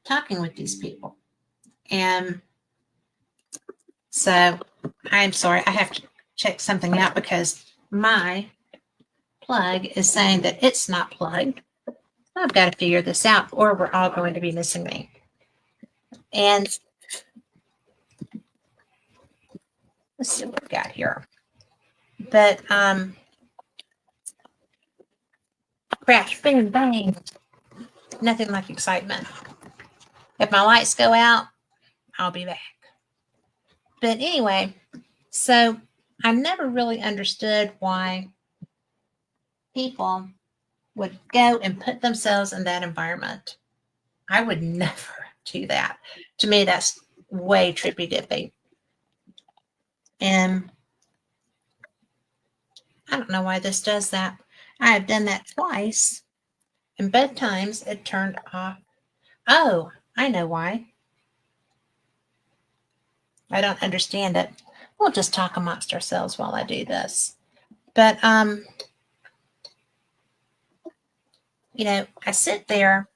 talking with these people. And so I'm sorry, I have to check something out because my plug is saying that it's not plugged. I've got to figure this out or we're all going to be missing me. And let's see what we got here. But crash, bang, bang. Nothing like excitement. If my lights go out, I'll be back. But anyway, so I never really understood why people would go and put themselves in that environment. I would never do that. To me, that's way trippy dippy. And I don't know why this does that. I have done that twice, and both times it turned off. Oh, I know why. I don't understand it. We'll just talk amongst ourselves while I do this. But I sit there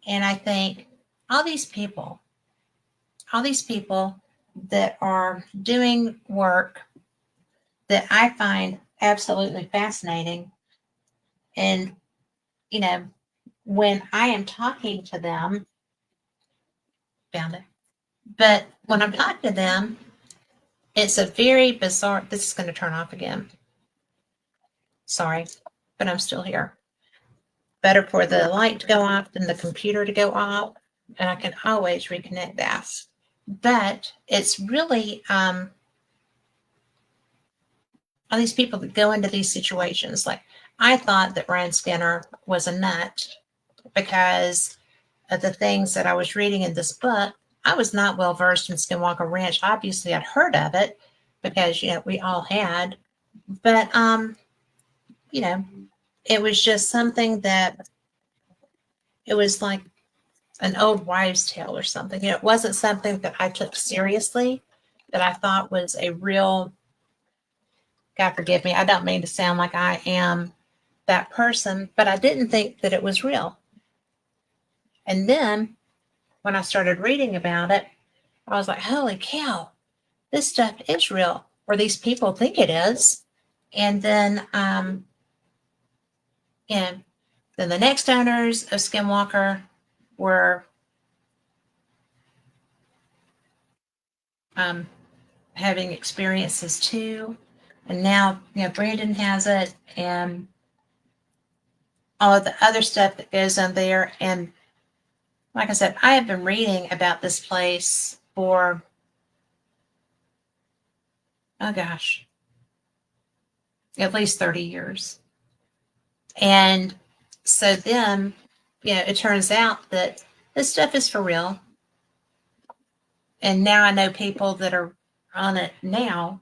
and I think all these people that are doing work that I find absolutely fascinating. And, when I am talking to them, found it. But when I'm talking to them, it's a very bizarre. This is going to turn off again. Sorry, but I'm still here. Better for the light to go off than the computer to go off, and I can always reconnect that. But it's really all these people that go into these situations. Like, I thought that Ryan Skinner was a nut because of the things that I was reading in this book. I was not well versed in Skinwalker Ranch. Obviously, I'd heard of it because we all had, but it was just something that it was like an old wives' tale or something. It wasn't something that I took seriously, that I thought was a real. God forgive me. I don't mean to sound like I am that person, but I didn't think that it was real. And then when I started reading about it, I was like, holy cow, this stuff is real, or these people think it is. And then, and then the next owners of Skinwalker were having experiences too. And now, Brandon has it, and all of the other stuff that goes on there. And like I said, I have been reading about this place for, oh gosh, at least 30 years. And so then, it turns out that this stuff is for real. And now I know people that are on it now.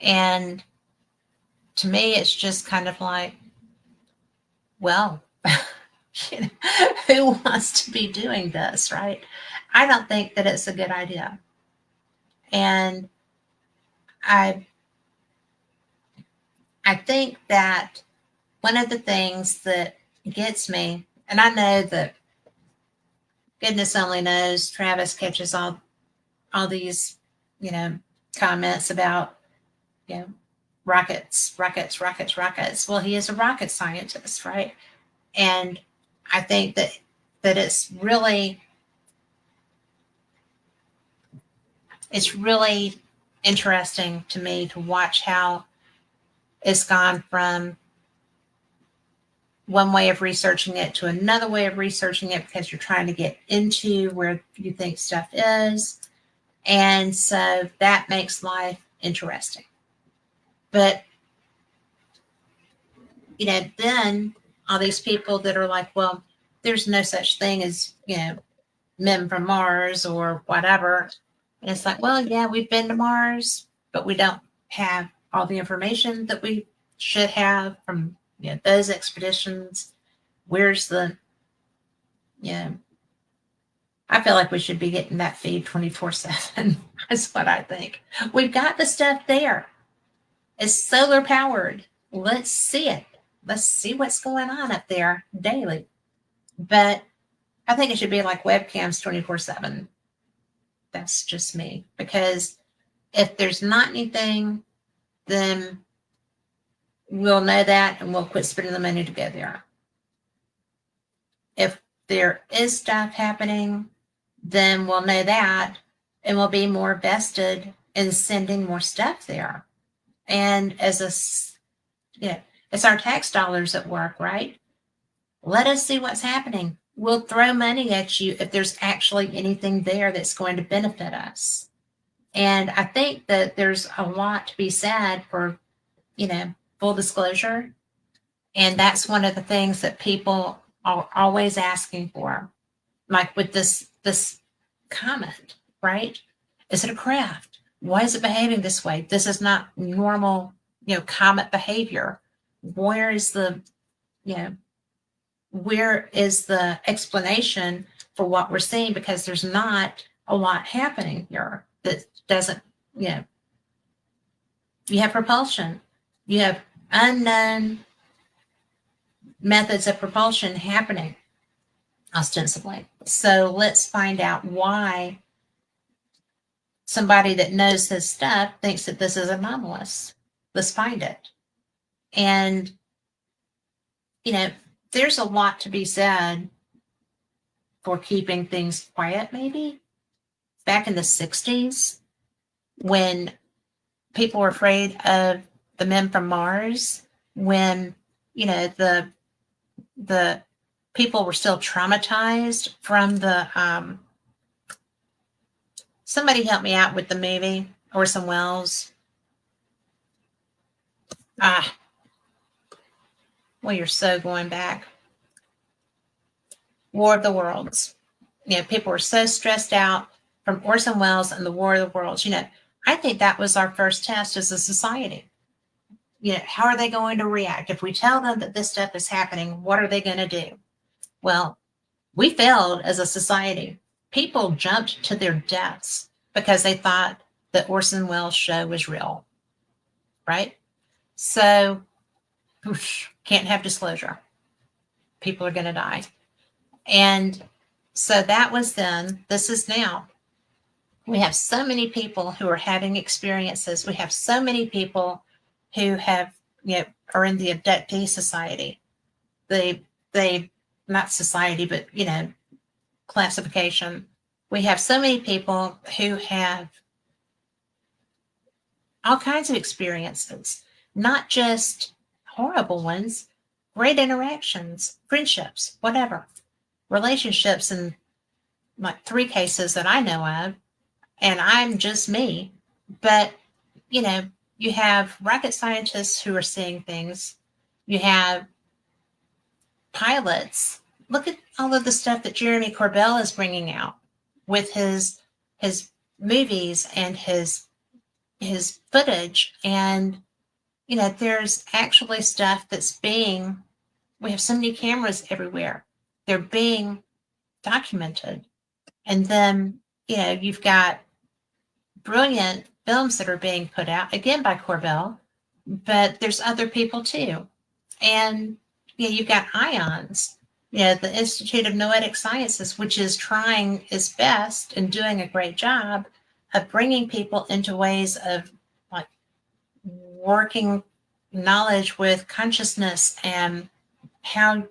And to me, it's just kind of like, well, who wants to be doing this, right? I don't think that it's a good idea. And I I think that one of the things that gets me, and I know that goodness only knows Travis catches all these, you know, comments about, you know, rockets, rockets, rockets, rockets. Well, he is a rocket scientist, right? And I think that it's really interesting to me to watch how it's gone from one way of researching it to another way of researching it because you're trying to get into where you think stuff is. And so that makes life interesting. But, then all these people that are like, well, there's no such thing as, men from Mars or whatever. And it's like, well, yeah, we've been to Mars, but we don't have all the information that we should have from those expeditions. Where's the, you know, I feel like we should be getting that feed 24/7. That's what I think. We've got the stuff there. It's solar powered. Let's see it. Let's see what's going on up there daily. But I think it should be like webcams 24/7. That's just me. Because if there's not anything, then we'll know that and we'll quit spending the money to go there. If there is stuff happening, then we'll know that and we'll be more vested in sending more stuff there. And it's our tax dollars at work, right? Let us see what's happening. We'll throw money at you if there's actually anything there that's going to benefit us. And I think that there's a lot to be said for, full disclosure. And that's one of the things that people are always asking for. Like with this comment, right? Is it a craft? Why is it behaving this way? This is not normal, comet behavior. Where is the, you know, where is the explanation for what we're seeing? Because there's not a lot happening here that doesn't, you have propulsion, you have unknown methods of propulsion happening ostensibly. So let's find out why somebody that knows this stuff thinks that this is anomalous. Let's find it. And, there's a lot to be said for keeping things quiet, maybe. back in the 60s when people were afraid of the men from Mars, when, you know, the people were still traumatized from the somebody help me out with the movie Orson Welles. Well, you're so going back. War of the Worlds. You know, people were so stressed out from Orson Welles and the War of the Worlds. You know, I think that was our first test as a society. You know, how are they going to react? If we tell them that this stuff is happening, what are they going to do? Well, we failed as a society. People jumped to their deaths because they thought that Orson Welles' show was real, right? So, can't have disclosure. People are going to die. And so that was then. This is now. We have so many people who are having experiences. We have so many people who have, you know, are in the abductee society. They not society, but, you know, classification. We have so many people who have all kinds of experiences, not just horrible ones, great interactions, friendships, whatever, relationships in like 3 cases that I know of, and I'm just me. But, you know, you have rocket scientists who are seeing things. You have pilots. Look at all of the stuff that Jeremy Corbell is bringing out with his movies and his footage. And, you know, there's actually stuff that's being, we have so many cameras everywhere. They're being documented. And then, you know, you've got brilliant films that are being put out, again by Corbell, but there's other people too. And, you know, you've got IONS, you know, the Institute of Noetic Sciences, which is trying its best and doing a great job of bringing people into ways of like working knowledge with consciousness and how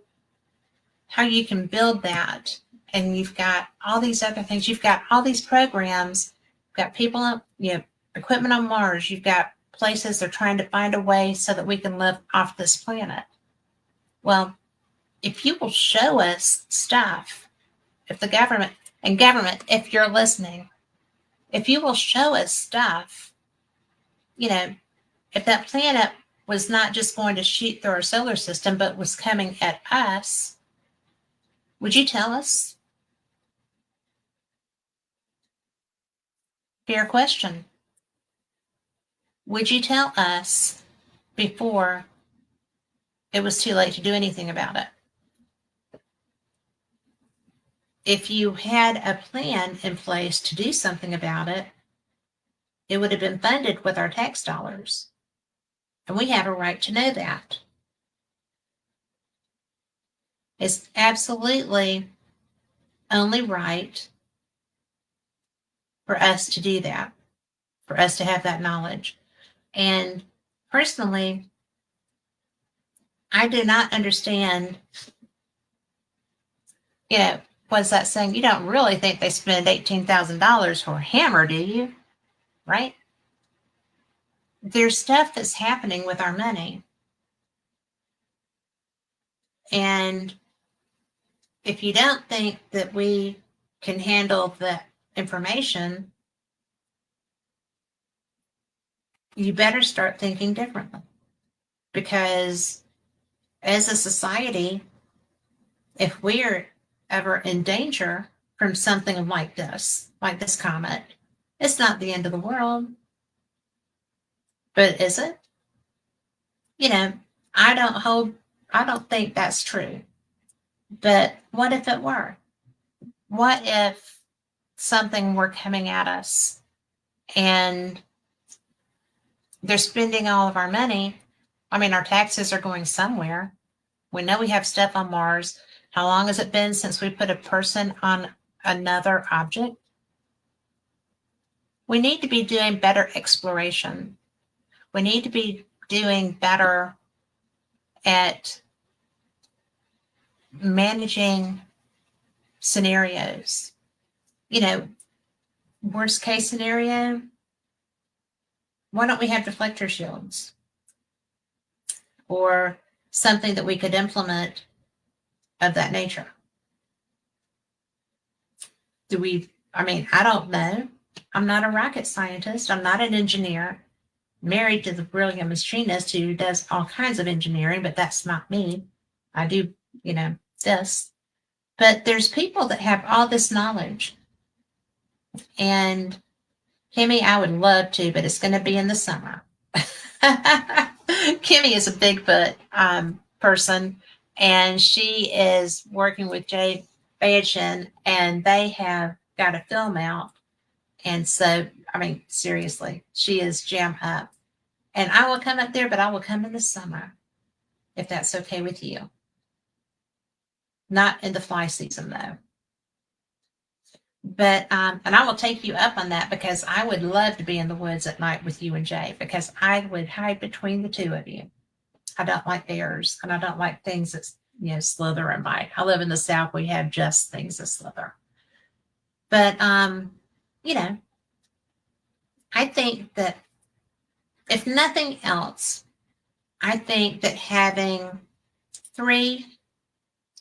you can build that. And you've got all these other things. You've got all these programs. You've got people, you know, equipment on Mars. You've got places they're trying to find a way so that we can live off this planet. Well, if you will show us stuff, if the government, if you're listening, if you will show us stuff, you know, if that planet was not just going to shoot through our solar system, but was coming at us, would you tell us? Fair question. Would you tell us before it was too late to do anything about it? If you had a plan in place to do something about it, it would have been funded with our tax dollars. And we have a right to know that. It's absolutely only right for us to do that, for us to have that knowledge. And personally, I do not understand, you know, what's that saying? You don't really think they spend $18,000 for a hammer, do you? Right? There's stuff that's happening with our money. And if you don't think that we can handle the information, you better start thinking differently. Because as a society, if we're ever in danger from something like this comet, it's not the end of the world. But is it? You know, I don't think that's true. But what if it were? What if something were coming at us and they're spending all of our money? I mean, our taxes are going somewhere. We know we have stuff on Mars. How long has it been since we put a person on another object? We need to be doing better exploration. We need to be doing better at managing scenarios. You know, worst case scenario, why don't we have deflector shields? Or something that we could implement of that nature. I don't know. I'm not a rocket scientist. I'm not an engineer. Married to the brilliant machinist who does all kinds of engineering, but that's not me. I do, this. But there's people that have all this knowledge. And Kimmy, I would love to, but it's going to be in the summer. Kimmy is a Bigfoot person, and she is working with Jay Bajan, and they have got a film out. And so, seriously, she is jam up. And I will come up there, but I will come in the summer, if that's okay with you. Not in the fly season, though. But, and I will take you up on that, because I would love to be in the woods at night with you and Jay, because I would hide between the two of you. I don't like bears, and I don't like things that, slither and bite. I live in the South. We have just things that slither. But, I think that if nothing else, I think that having 3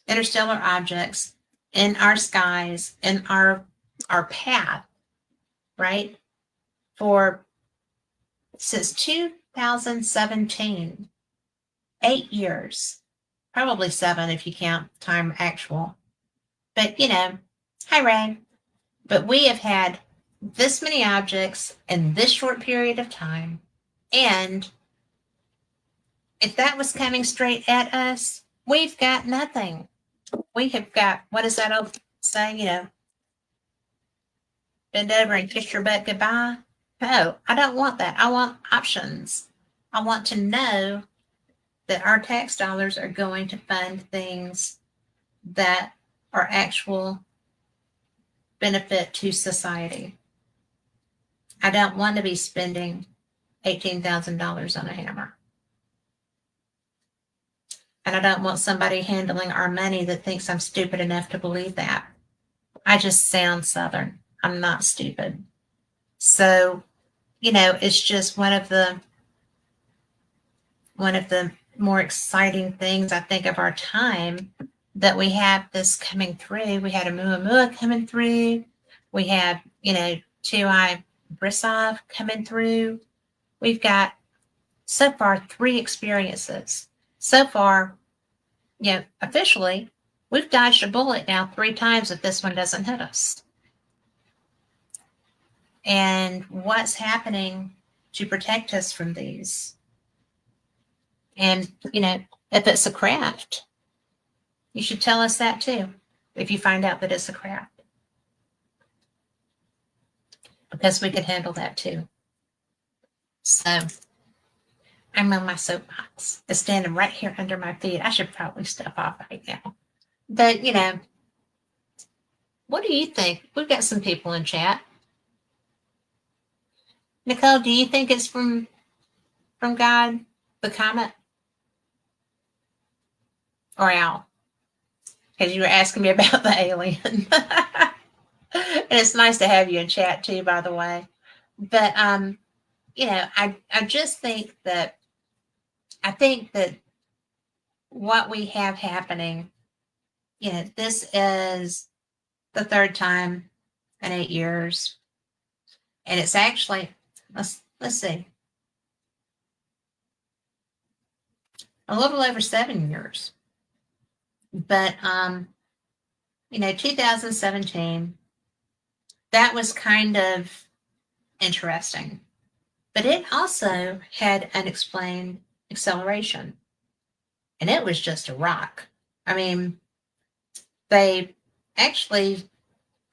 interstellar objects in our skies, in our path, right, since 2017, 8 years, probably 7 if you count time actual. But, hi, Ray. But we have had this many objects in this short period of time. And if that was coming straight at us, we've got nothing. We have got, what is that old saying, bend over and kiss your butt goodbye? No, I don't want that. I want options. I want to know that our tax dollars are going to fund things that are actual benefit to society. I don't want to be spending $18,000 on a hammer. And I don't want somebody handling our money that thinks I'm stupid enough to believe that. I just sound Southern. I'm not stupid. So, it's just one of the more exciting things, I think, of our time, that we have this coming through. We had a Muamua coming through. We had, Tuai Brisov coming through. We've got, so far, 3 experiences. So far, officially, we've dodged a bullet now 3 times if this one doesn't hit us. And what's happening to protect us from these? And, if it's a craft, you should tell us that too, if you find out that it's a craft. Because we could handle that too. So, I'm on my soapbox. It's standing right here under my feet. I should probably step off right now. But, what do you think? We've got some people in chat. Nicole, do you think it's from God, the comet? Or Al? Because you were asking me about the alien. And it's nice to have you in chat too, by the way. But, I just think that, what we have happening, this is the 3rd time in 8 years. And it's actually, let's see, a little over 7 years. But, 2017, that was kind of interesting. But it also had unexplained acceleration. And it was just a rock. They actually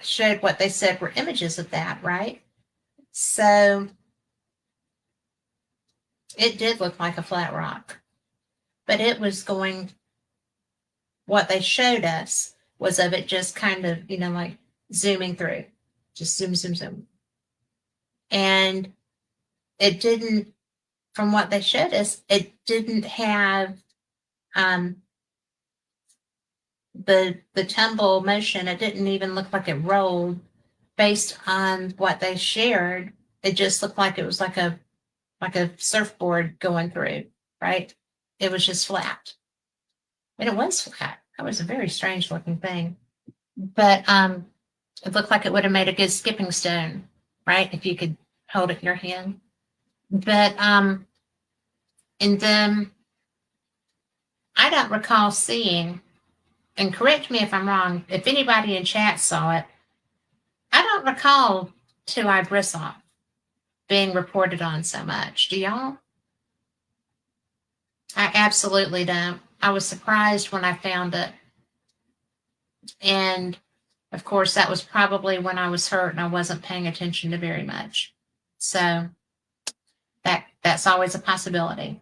showed what they said were images of that, right? So it did look like a flat rock. But it was what they showed us was of it just kind of, like zooming through. Just zoom, zoom, zoom. And it didn't, from what they showed us, it didn't have the tumble motion. It didn't even look like it rolled, based on what they shared, it just looked like it was like a surfboard going through, right? It was just flat. And it was flat. That was a very strange looking thing. But it looked like it would have made a good skipping stone, right? If you could hold it in your hand. But and then I don't recall seeing, and correct me if I'm wrong, if anybody in chat saw it, I don't recall two-eye bristle being reported on so much. Do y'all? I absolutely don't. I was surprised when I found it. And of course, that was probably when I was hurt and I wasn't paying attention to very much. So that's always a possibility.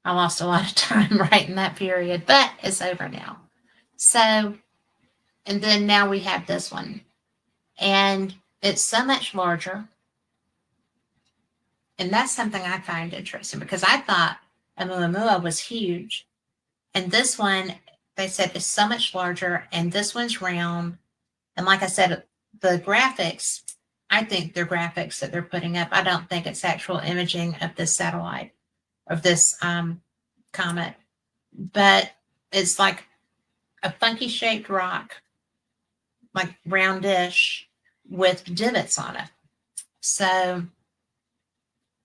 I lost a lot of time right in that period, but it's over now. So, and then now we have this one. And it's so much larger. And that's something I find interesting because I thought Oumuamua was huge. And this one, they said, is so much larger. And this one's round. And like I said, the graphics, I think they're graphics that they're putting up. I don't think it's actual imaging of this satellite, of this comet. But it's like a funky shaped rock, like roundish, with divots on it. So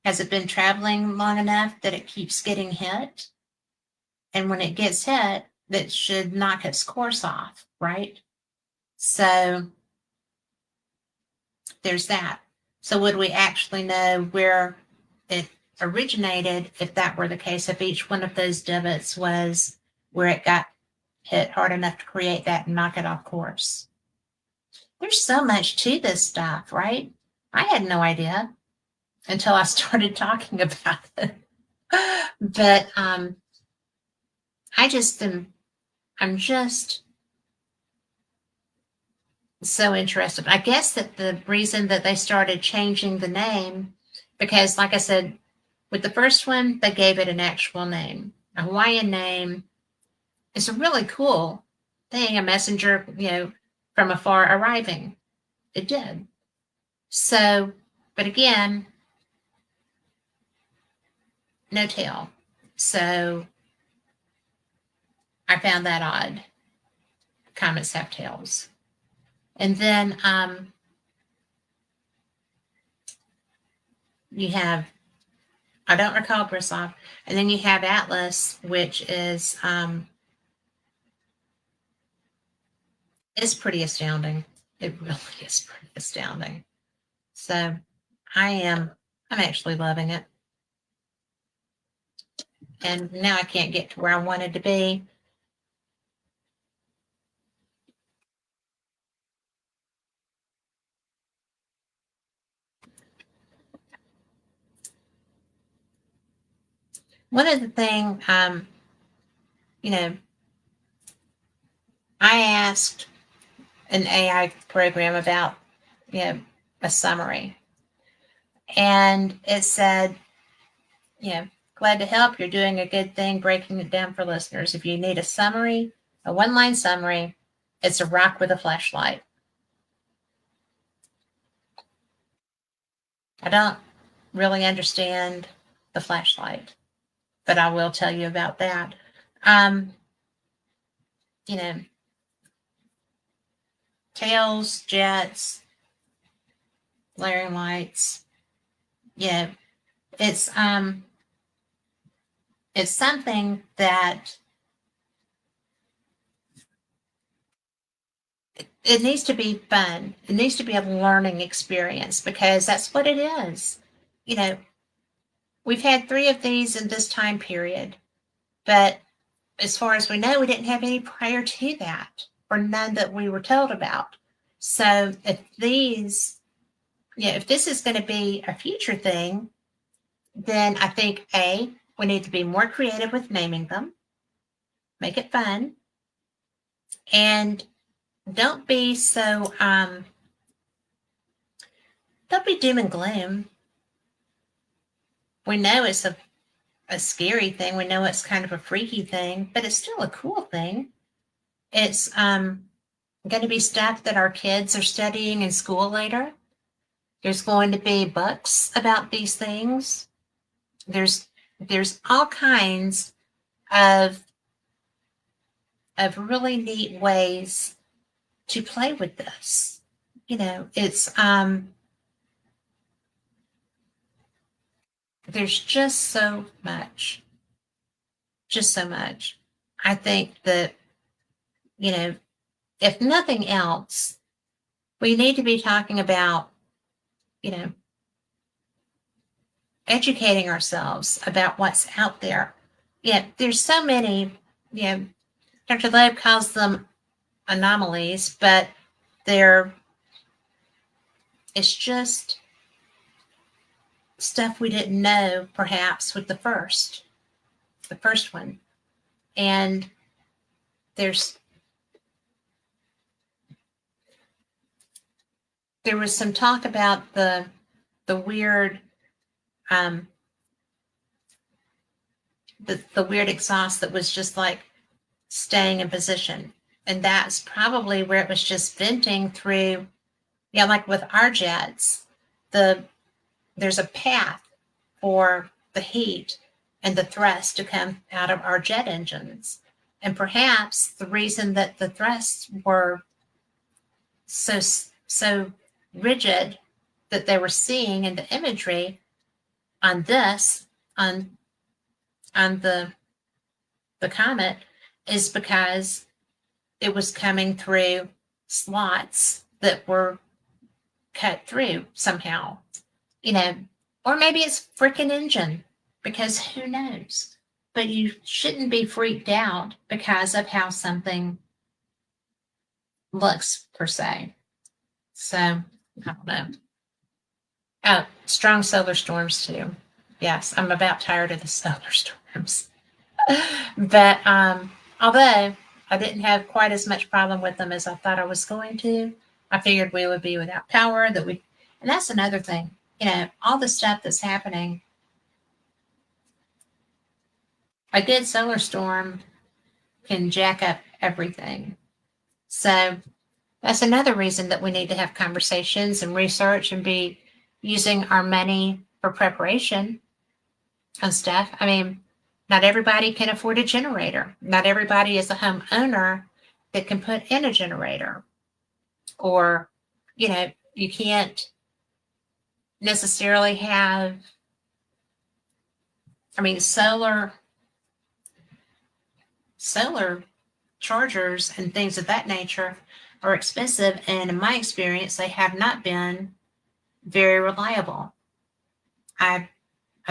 has it been traveling long enough that it keeps getting hit? And when it gets hit, that should knock its course off, right? So there's that. So would we actually know where it originated if that were the case, if each one of those divots was where it got hit hard enough to create that and knock it off course? There's so much to this stuff, right? I had no idea until I started talking about it. But I'm just so interested. I guess that the reason that they started changing the name, because like I said, with the first one, they gave it an actual name, a Hawaiian name. It's a really cool thing, a messenger, from afar arriving. It did. So, but again, no tail. So I found that odd. Comets have tails. And then you have, I don't recall Brisov, and then you have Atlas, which is pretty astounding. It really is pretty astounding. So I'm actually loving it. And now I can't get to where I wanted to be. One of the things, I asked an AI program about, a summary. And it said, glad to help. You're doing a good thing breaking it down for listeners. If you need a summary, a one-line summary, it's a rock with a flashlight. I don't really understand the flashlight, but I will tell you about that. Tails, jets, glaring lights. It's something that it needs to be fun. It needs to be a learning experience because that's what it is. We've had 3 of these in this time period, but as far as we know, we didn't have any prior to that, or none that we were told about. So if if this is going to be a future thing, then I think we need to be more creative with naming them, make it fun, and don't be so don't be doom and gloom. We know it's a scary thing. We know it's kind of a freaky thing, but it's still a cool thing. It's going to be stuff that our kids are studying in school later. There's going to be books about these things. There's all kinds of really neat ways to play with this. It's there's just so much. Just so much. I think that, if nothing else, we need to be talking about, you know, educating ourselves about what's out there. Yeah, there's so many, you know, Dr. Loeb calls them anomalies, but it's just stuff we didn't know perhaps with the first one. And there was some talk about the weird the weird exhaust that was just like staying in position. And that's probably where it was just venting through, like with our jets, there's a path for the heat and the thrust to come out of our jet engines. And perhaps the reason that the thrusts were so rigid that they were seeing in the imagery on the comet is because it was coming through slots that were cut through somehow, or maybe it's freaking engine, because who knows? But you shouldn't be freaked out because of how something looks per se. So I don't know. Oh, strong solar storms too. Yes, I'm about tired of the solar storms. But although I didn't have quite as much problem with them as I thought I was going to, I figured we would be without power, and that's another thing. All the stuff that's happening. A good solar storm can jack up everything. So that's another reason that we need to have conversations and research and be using our money for preparation and stuff. I mean, not everybody can afford a generator. Not everybody is a homeowner that can put in a generator. Or, you can't necessarily have, solar chargers and things of that nature are expensive. And in my experience, they have not been very reliable. I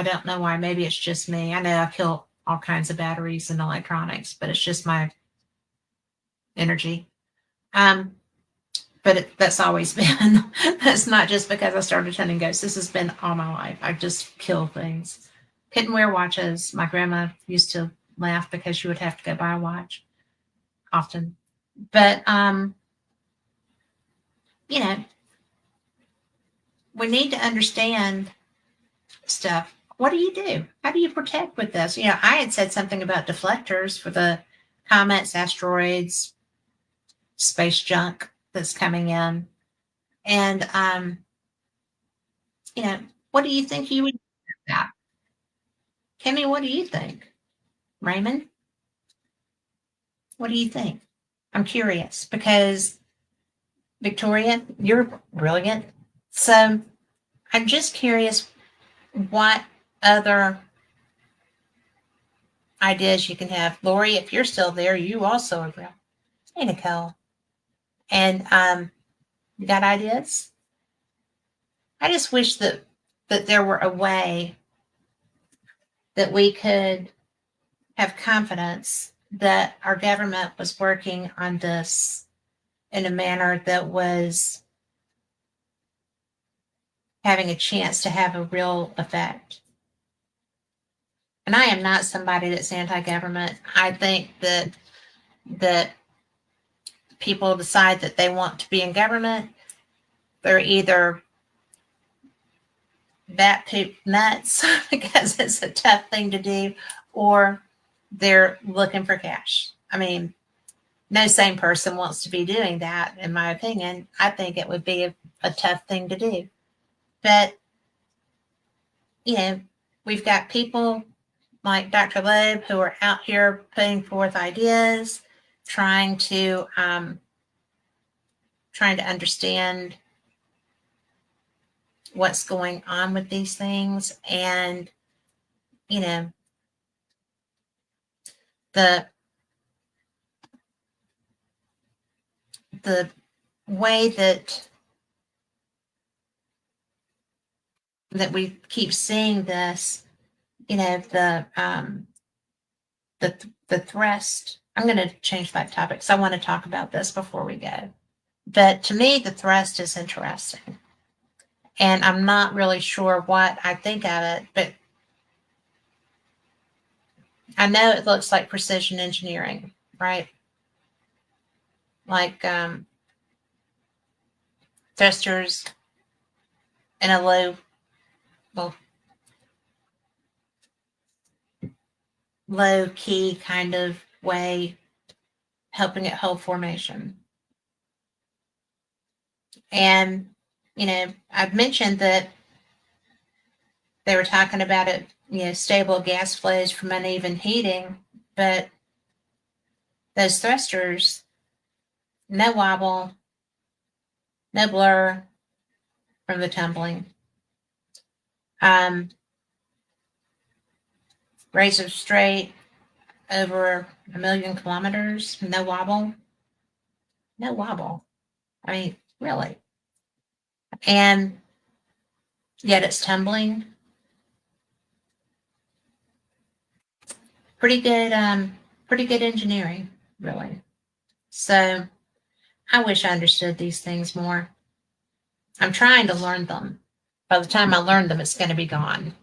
don't know why. Maybe it's just me. I know I kill all kinds of batteries and electronics, but it's just my energy. But that's always been. That's not just because I started hunting ghosts. This has been all my life. I just kill things. Couldn't wear watches. My grandma used to laugh because she would have to go buy a watch often. But we need to understand stuff. What do you do? How do you protect with this? I had said something about deflectors for the comets, asteroids, space junk that's coming in. And what do you think you would do with that? Kimmy, what do you think? Raymond, what do you think? I'm curious because Victoria, you're brilliant. So I'm just curious what other ideas you can have. Lori, if you're still there, you also are brilliant. Hey, Nicole. And you got ideas? I just wish that there were a way that we could have confidence that our government was working on this in a manner that was having a chance to have a real effect. And I am not somebody that's anti-government. I think that people decide that they want to be in government. They're either bat poop nuts because it's a tough thing to do, or they're looking for cash. I mean, no sane person wants to be doing that, in my opinion. I think it would be a tough thing to do. But, you know, we've got people like Dr. Loeb who are out here putting forth ideas, trying to understand what's going on with these things. And, you know, the the way that we keep seeing this, you know, the thrust. I'm going to change that topic because I want to talk about this before we go. But to me, the thrust is interesting, and I'm not really sure what I think of it, but I know it looks like precision engineering, right? Like thrusters in a well, low key kind of way, helping it hold formation. And, you know, I've mentioned that they were talking about it, you know, stable gas flows from uneven heating, but those thrusters, no wobble, no blur from the tumbling. Rates of straight over 1,000,000 kilometers, no wobble, no wobble. I mean, really. And yet it's tumbling. Pretty good engineering, really. So I wish I understood these things more. I'm trying to learn them. By the time I learn them, it's going to be gone.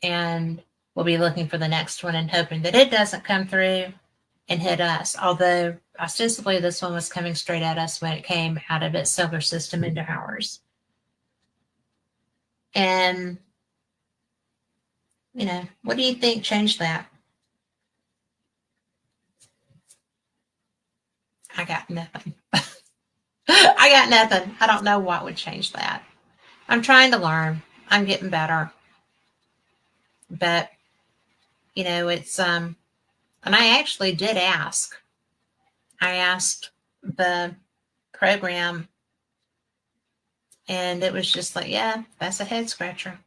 And we'll be looking for the next one and hoping that it doesn't come through and hit us. Although ostensibly this one was coming straight at us when it came out of its solar system into ours. And, you know, what do you think changed that? I got nothing. I got nothing. I don't know what would change that. I'm trying to learn. I'm getting better. But, you know, it's and I actually did ask. I asked the program, and it was just like, yeah, that's a head scratcher.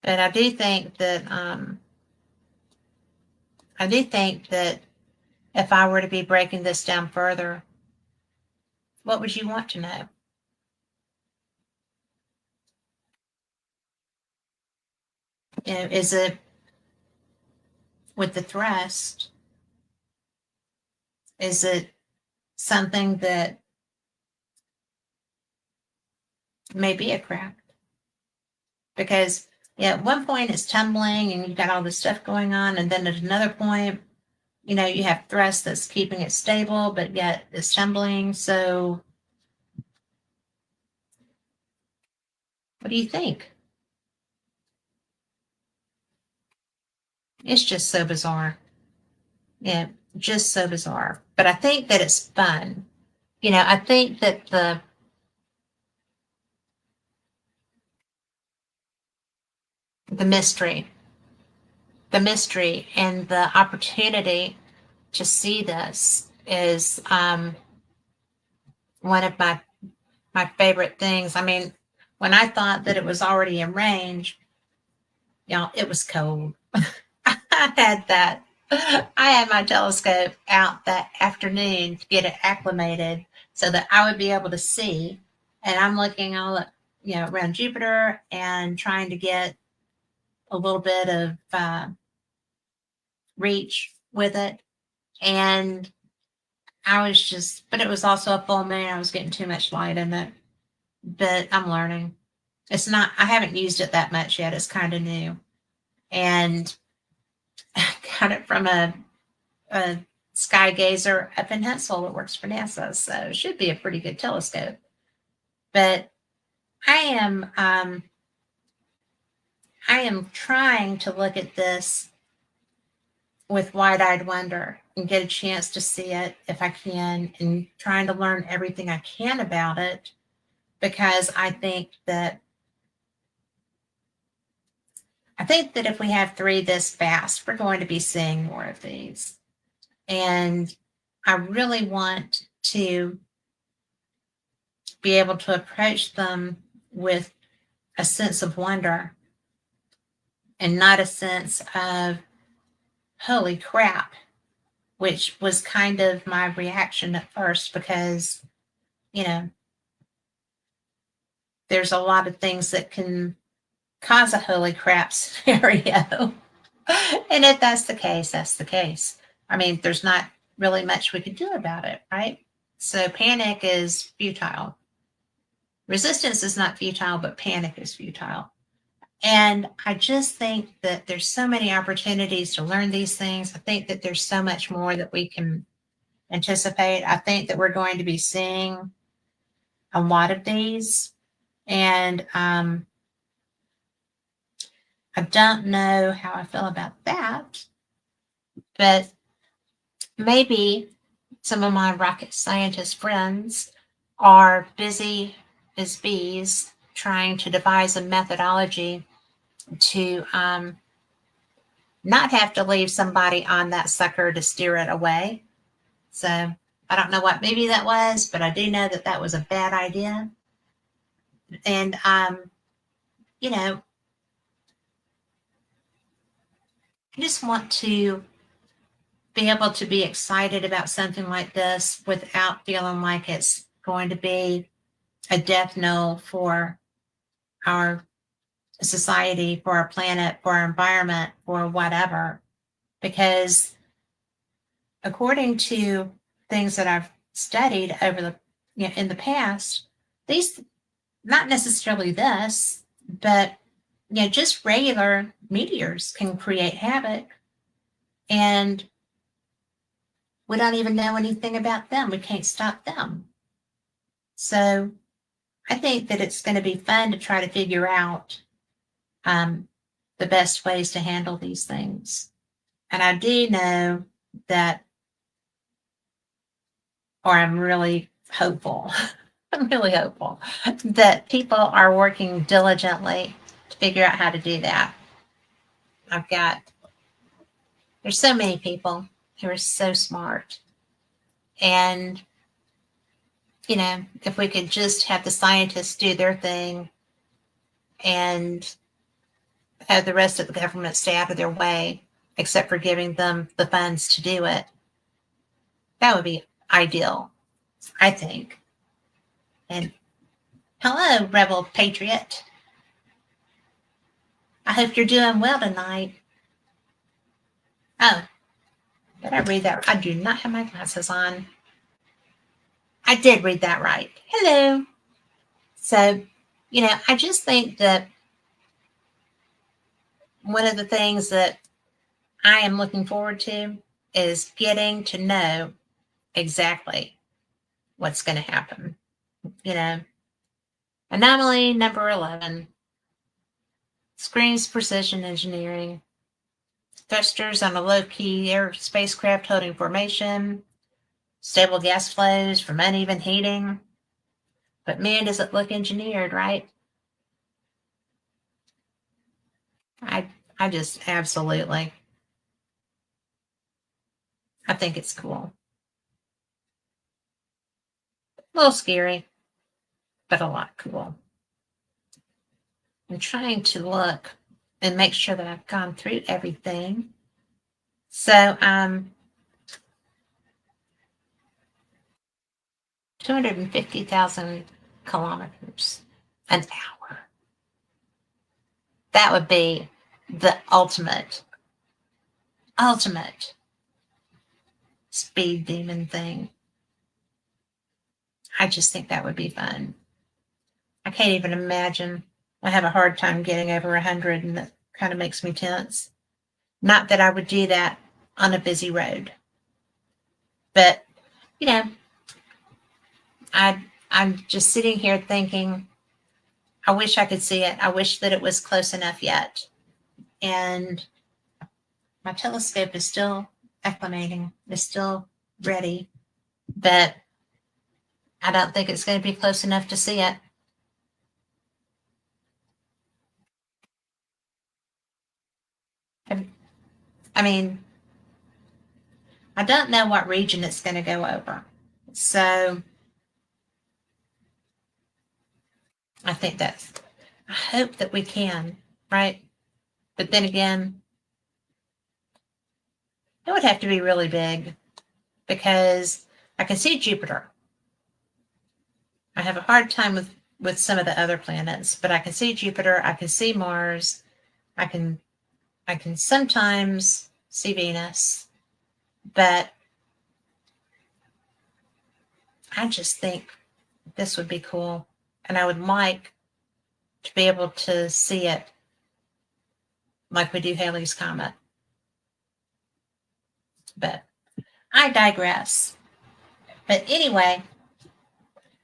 But I do think that if I were to be breaking this down further, what would you want to know? You know, is it with the thrust? Is it something that may be a crack? Because yeah, at one point it's tumbling and you've got all this stuff going on, and then at another point, you know, you have thrust that's keeping it stable, but yet it's tumbling. So what do you think? It's just so bizarre. Yeah, just so bizarre. But I think that it's fun. You know, I think that the mystery, the mystery and the opportunity to see this is one of my favorite things. I mean, when I thought that it was already in range, you know, it was cold. I had that. I had my telescope out that afternoon to get it acclimated so that I would be able to see. And I'm looking all up, you know, around Jupiter and trying to get a little bit of reach with it. And I was just, but it was also a full moon. I was getting too much light in it. But I'm learning. It's not, I haven't used it that much yet. It's kind of new. And I got it from a sky gazer up in Huntsville that works for NASA. So it should be a pretty good telescope. But I am trying to look at this with wide-eyed wonder and get a chance to see it if I can, and trying to learn everything I can about it, because I think that if we have three this fast, we're going to be seeing more of these. And I really want to be able to approach them with a sense of wonder and not a sense of, holy crap, which was kind of my reaction at first, because, you know, there's a lot of things that can cause a holy crap scenario. And if that's the case, that's the case. I mean, there's not really much we could do about it, right? So panic is futile. Resistance is not futile, but panic is futile. And I just think that there's so many opportunities to learn these things. I think that there's so much more that we can anticipate. I think that we're going to be seeing a lot of these. And I don't know how I feel about that, but maybe some of my rocket scientist friends are busy as bees trying to devise a methodology to not have to leave somebody on that sucker to steer it away. So I don't know what movie that was, but I do know that that was a bad idea. And, you know, I just want to be able to be excited about something like this without feeling like it's going to be a death knell for our society, for our planet, for our environment, for whatever. Because according to things that I've studied over in the past, these, not necessarily this, but just regular meteors can create havoc, and we don't even know anything about them. We can't stop them. So I think that it's going to be fun to try to figure out the best ways to handle these things. And I do know that, or I'm really hopeful, I'm really hopeful that people are working diligently to figure out how to do that. There's so many people who are so smart. And, if we could just have the scientists do their thing and have the rest of the government stay out of their way, except for giving them the funds to do it, that would be ideal, I think. And hello, Rebel Patriot. I hope you're doing well tonight. Oh, did I read that? I do not have my glasses on. I did read that right. Hello. So, I just think that one of the things that I am looking forward to is getting to know exactly what's going to happen. Anomaly number 11 screams precision engineering. Thrusters on a low-key air spacecraft holding formation. Stable gas flows from uneven heating. But man, does it look engineered, right? I just absolutely, I think it's cool. A little scary, but a lot cool. I'm trying to look and make sure that I've gone through everything. So, 250,000 kilometers an hour. That would be the ultimate speed demon thing. I just think that would be fun. I can't even imagine. I have a hard time getting over 100, and that kind of makes me tense. Not that I would do that on a busy road, but I'm just sitting here thinking, I wish I could see it. I wish that it was close enough yet. And My telescope is still acclimating, it's still ready, but I don't think it's going to be close enough to see it. I mean, I don't know what region it's going to go over. So I think I hope that we can, right? But then again, it would have to be really big because I can see Jupiter. I have a hard time with some of the other planets, but I can see Jupiter, I can see Mars, I can I can sometimes see Venus, but I just think this would be cool. And I would like to be able to see it like we do Halley's Comet. But I digress. But anyway,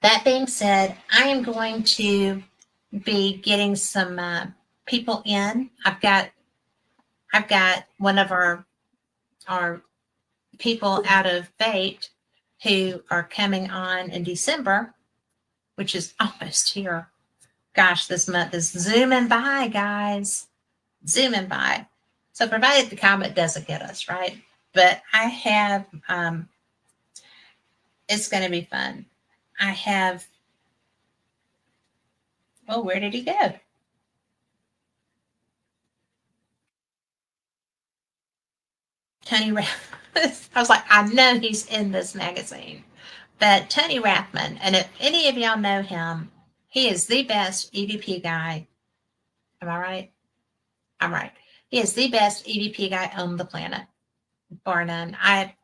that being said, I am going to be getting some people in. I've got one of our people out of Fate who are coming on in December, which is almost here. Gosh, this month is zooming by, guys. Zooming by. So provided the comet doesn't get us, right? But I have it's gonna be fun. I have oh, where did he go? Tony Rathman. I was like, I know he's in this magazine. But Tony Rathman, and if any of y'all know him, he is the best EVP guy. Am I right? I'm right. He is the best EVP guy on the planet, bar none. I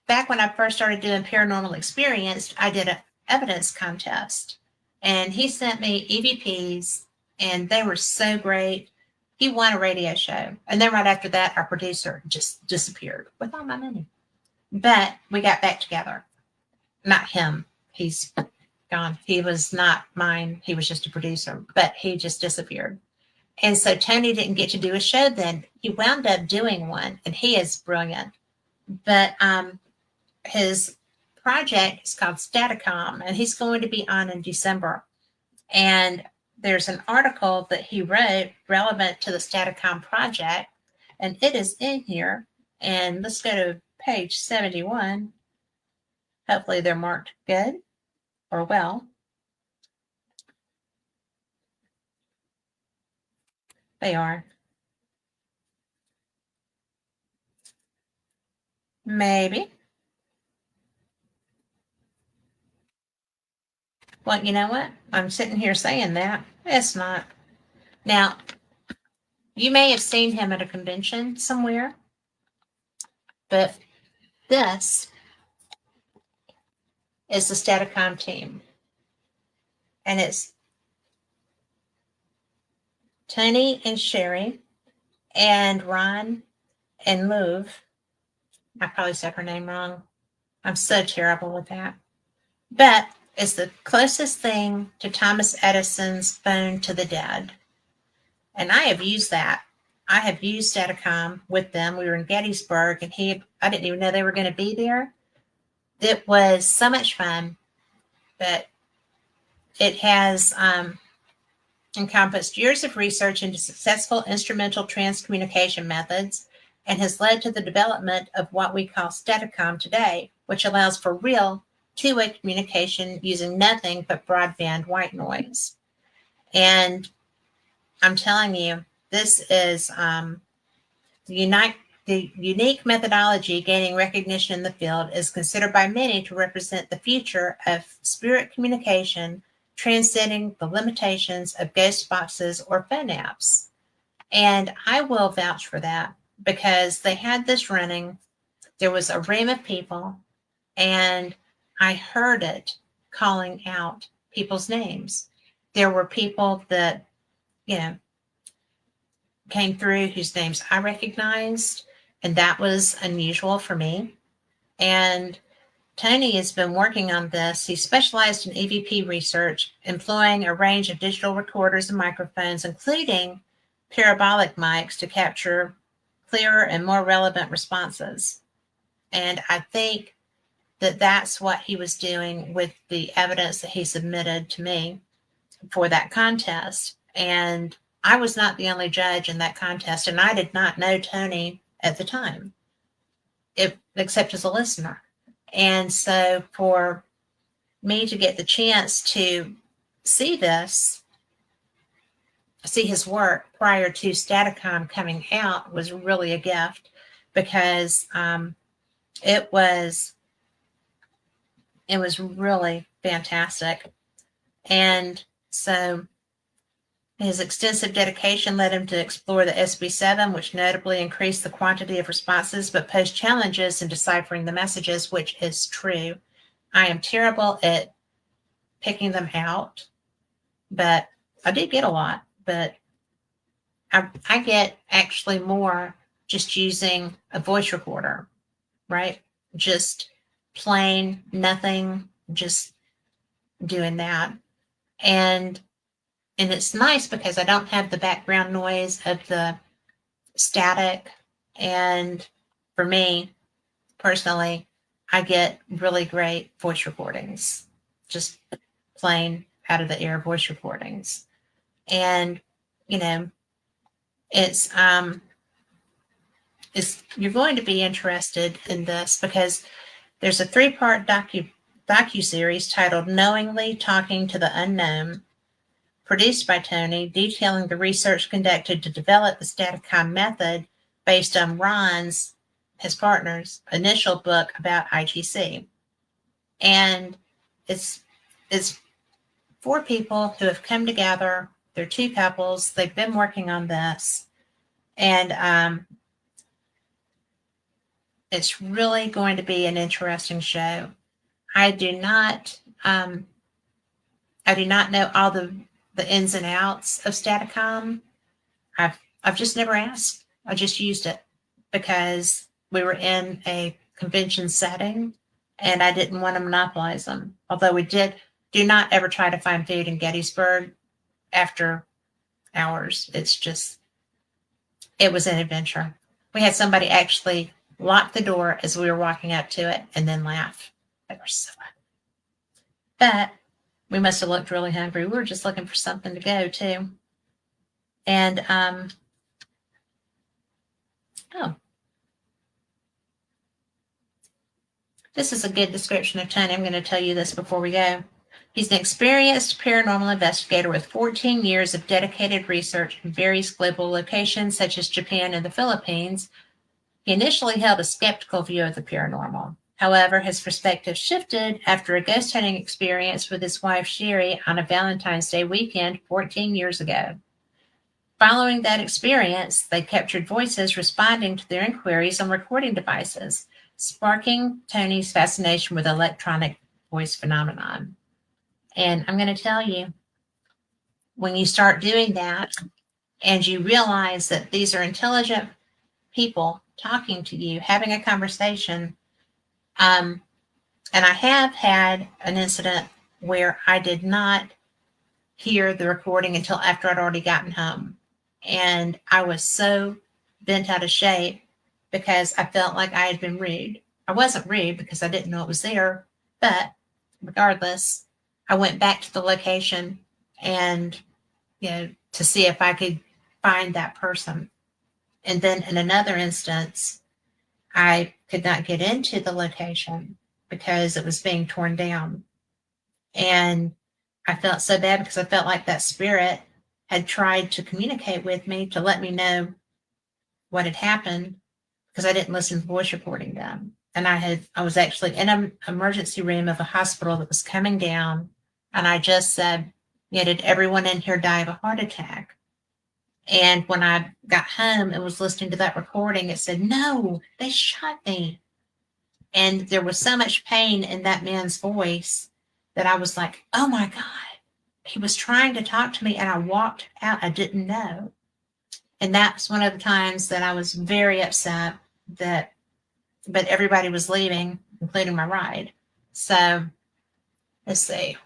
back when I first started doing paranormal experience, I did an evidence contest, and he sent me EVPs, and they were so great. He won a radio show, and then right after that, our producer just disappeared with all my money. But we got back together. Not him. He's gone. He was not mine. He was just a producer, but he just disappeared. And so Tony didn't get to do a show then. He wound up doing one, and he is brilliant. But his project is called Staticom, and he's going to be on in December. And there's an article that he wrote relevant to the Staticom project, and it is in here. And let's go to page 71. Hopefully they're marked good or well. They are. Maybe. Well, you know what? I'm sitting here saying that. It's not. Now, you may have seen him at a convention somewhere, but this is the Staticom team. And it's Tony and Sherry and Ron and Louv. I probably said her name wrong. I'm so terrible with that. But it's the closest thing to Thomas Edison's phone to the dead. And I have used that. I have used Staticom with them. We were in Gettysburg, and I didn't even know they were going to be there. It was so much fun, but it has encompassed years of research into successful instrumental transcommunication methods and has led to the development of what we call Staticom today, which allows for real two-way communication using nothing but broadband white noise. And I'm telling you, this is the unique methodology gaining recognition in the field is considered by many to represent the future of spirit communication, transcending the limitations of ghost boxes or phone apps. And I will vouch for that because they had this running. There was a room of people, and I heard it calling out people's names. There were people that, came through whose names I recognized, and that was unusual for me. And Tony has been working on this. He specialized in EVP research, employing a range of digital recorders and microphones, including parabolic mics to capture clearer and more relevant responses. And I think that that's what he was doing with the evidence that he submitted to me for that contest. And I was not the only judge in that contest, and I did not know Tony at the time, except as a listener. And so for me to get the chance to see his work prior to Staticon coming out was really a gift, because it was really fantastic. And so his extensive dedication led him to explore the SB7, which notably increased the quantity of responses but posed challenges in deciphering the messages, which is true. I am terrible at picking them out, but I did get a lot. But I get actually more just using a voice recorder, right? Just plain nothing, just doing that. And it's nice because I don't have the background noise of the static. And for me personally, I get really great voice recordings, just plain out of the air voice recordings. And, you know, it's you're going to be interested in this because there's a 3-part docu-series titled Knowingly Talking to the Unknown, produced by Tony, detailing the research conducted to develop the Staticon method based on Ron's, his partner's, initial book about IGC. And it's 4 people who have come together. They're 2 couples. They've been working on this. And it's really going to be an interesting show. I do not know all the ins and outs of Staticon. I've just never asked. I just used it because we were in a convention setting and I didn't want to monopolize them. Although we do not ever try to find food in Gettysburg after hours. It was an adventure. We had somebody actually lock the door as we were walking up to it and then laugh. They were so happy. But we must have looked really hungry. We were just looking for something to go to. And this is a good description of Tony. I'm going to tell you this before we go. He's an experienced paranormal investigator with 14 years of dedicated research in various global locations, such as Japan and the Philippines. He initially held a skeptical view of the paranormal. However, his perspective shifted after a ghost hunting experience with his wife Sherry on a Valentine's Day weekend 14 years ago. Following that experience, they captured voices responding to their inquiries on recording devices, sparking Tony's fascination with electronic voice phenomenon. And I'm going to tell you, when you start doing that and you realize that these are intelligent people talking to you, having a conversation, and I have had an incident where I did not hear the recording until after I'd already gotten home. And I was so bent out of shape because I felt like I had been rude. I wasn't rude because I didn't know it was there, but regardless, I went back to the location and, to see if I could find that person. And then in another instance, I could not get into the location because it was being torn down. And I felt so bad because I felt like that spirit had tried to communicate with me to let me know what had happened because I didn't listen to the voice recording then. And I was actually in an emergency room of a hospital that was coming down. And I just said, did everyone in here die of a heart attack? And when I got home and was listening to that recording, it said, no, they shot me. And there was so much pain in that man's voice that I was like, oh my God, he was trying to talk to me and I walked out. I didn't know. And that's one of the times that I was very upset but everybody was leaving, including my ride. So let's see.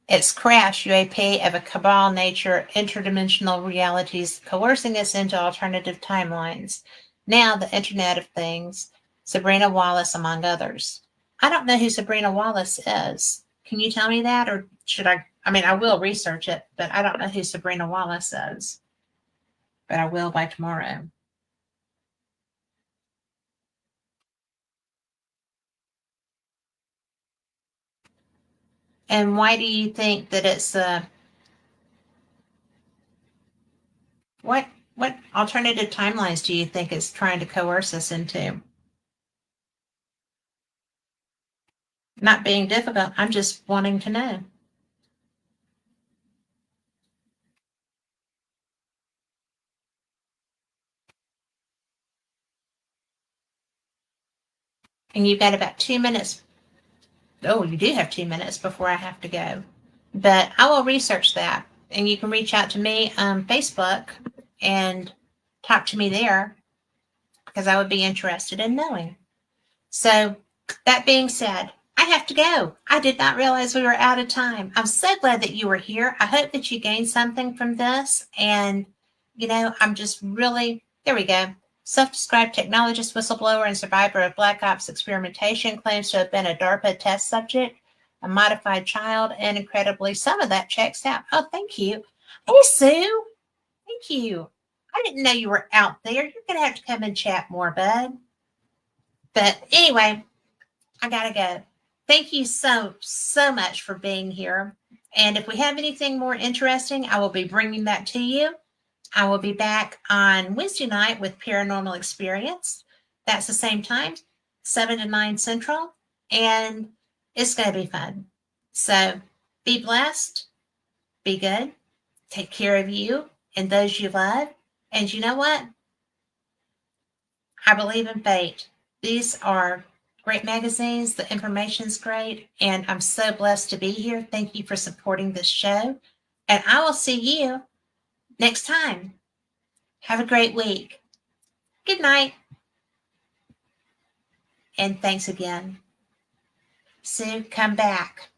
It's crash, UAP of a cabal nature, interdimensional realities coercing us into alternative timelines. Now, the Internet of Things, Sabrina Wallace, among others. I don't know who Sabrina Wallace is. Can you tell me that? Or should I? I mean, I will research it, but I don't know who Sabrina Wallace is. But I will by tomorrow. And why do you think that it's what alternative timelines do you think it's trying to coerce us into? Not being difficult. I'm just wanting to know. And you've got about 2 minutes. Oh, you do have 2 minutes before I have to go. But I will research that. And you can reach out to me on Facebook and talk to me there because I would be interested in knowing. So, that being said, I have to go. I did not realize we were out of time. I'm so glad that you were here. I hope that you gained something from this. And, I'm just really, there we go. Self described technologist, whistleblower, and survivor of Black Ops experimentation claims to have been a DARPA test subject, a modified child, and incredibly, some of that checks out. Oh, thank you. Hey, Sue. Thank you. I didn't know you were out there. You're going to have to come and chat more, bud. But anyway, I gotta go. Thank you so much for being here. And if we have anything more interesting, I will be bringing that to you. I will be back on Wednesday night with Paranormal Experience. That's the same time, 7 to 9 Central. And it's going to be fun. So be blessed, be good, take care of you and those you love. And you know what? I believe in fate. These are great magazines. The information's great. And I'm so blessed to be here. Thank you for supporting this show. And I will see you next time. Have a great week. Good night. And thanks again. Sue, come back.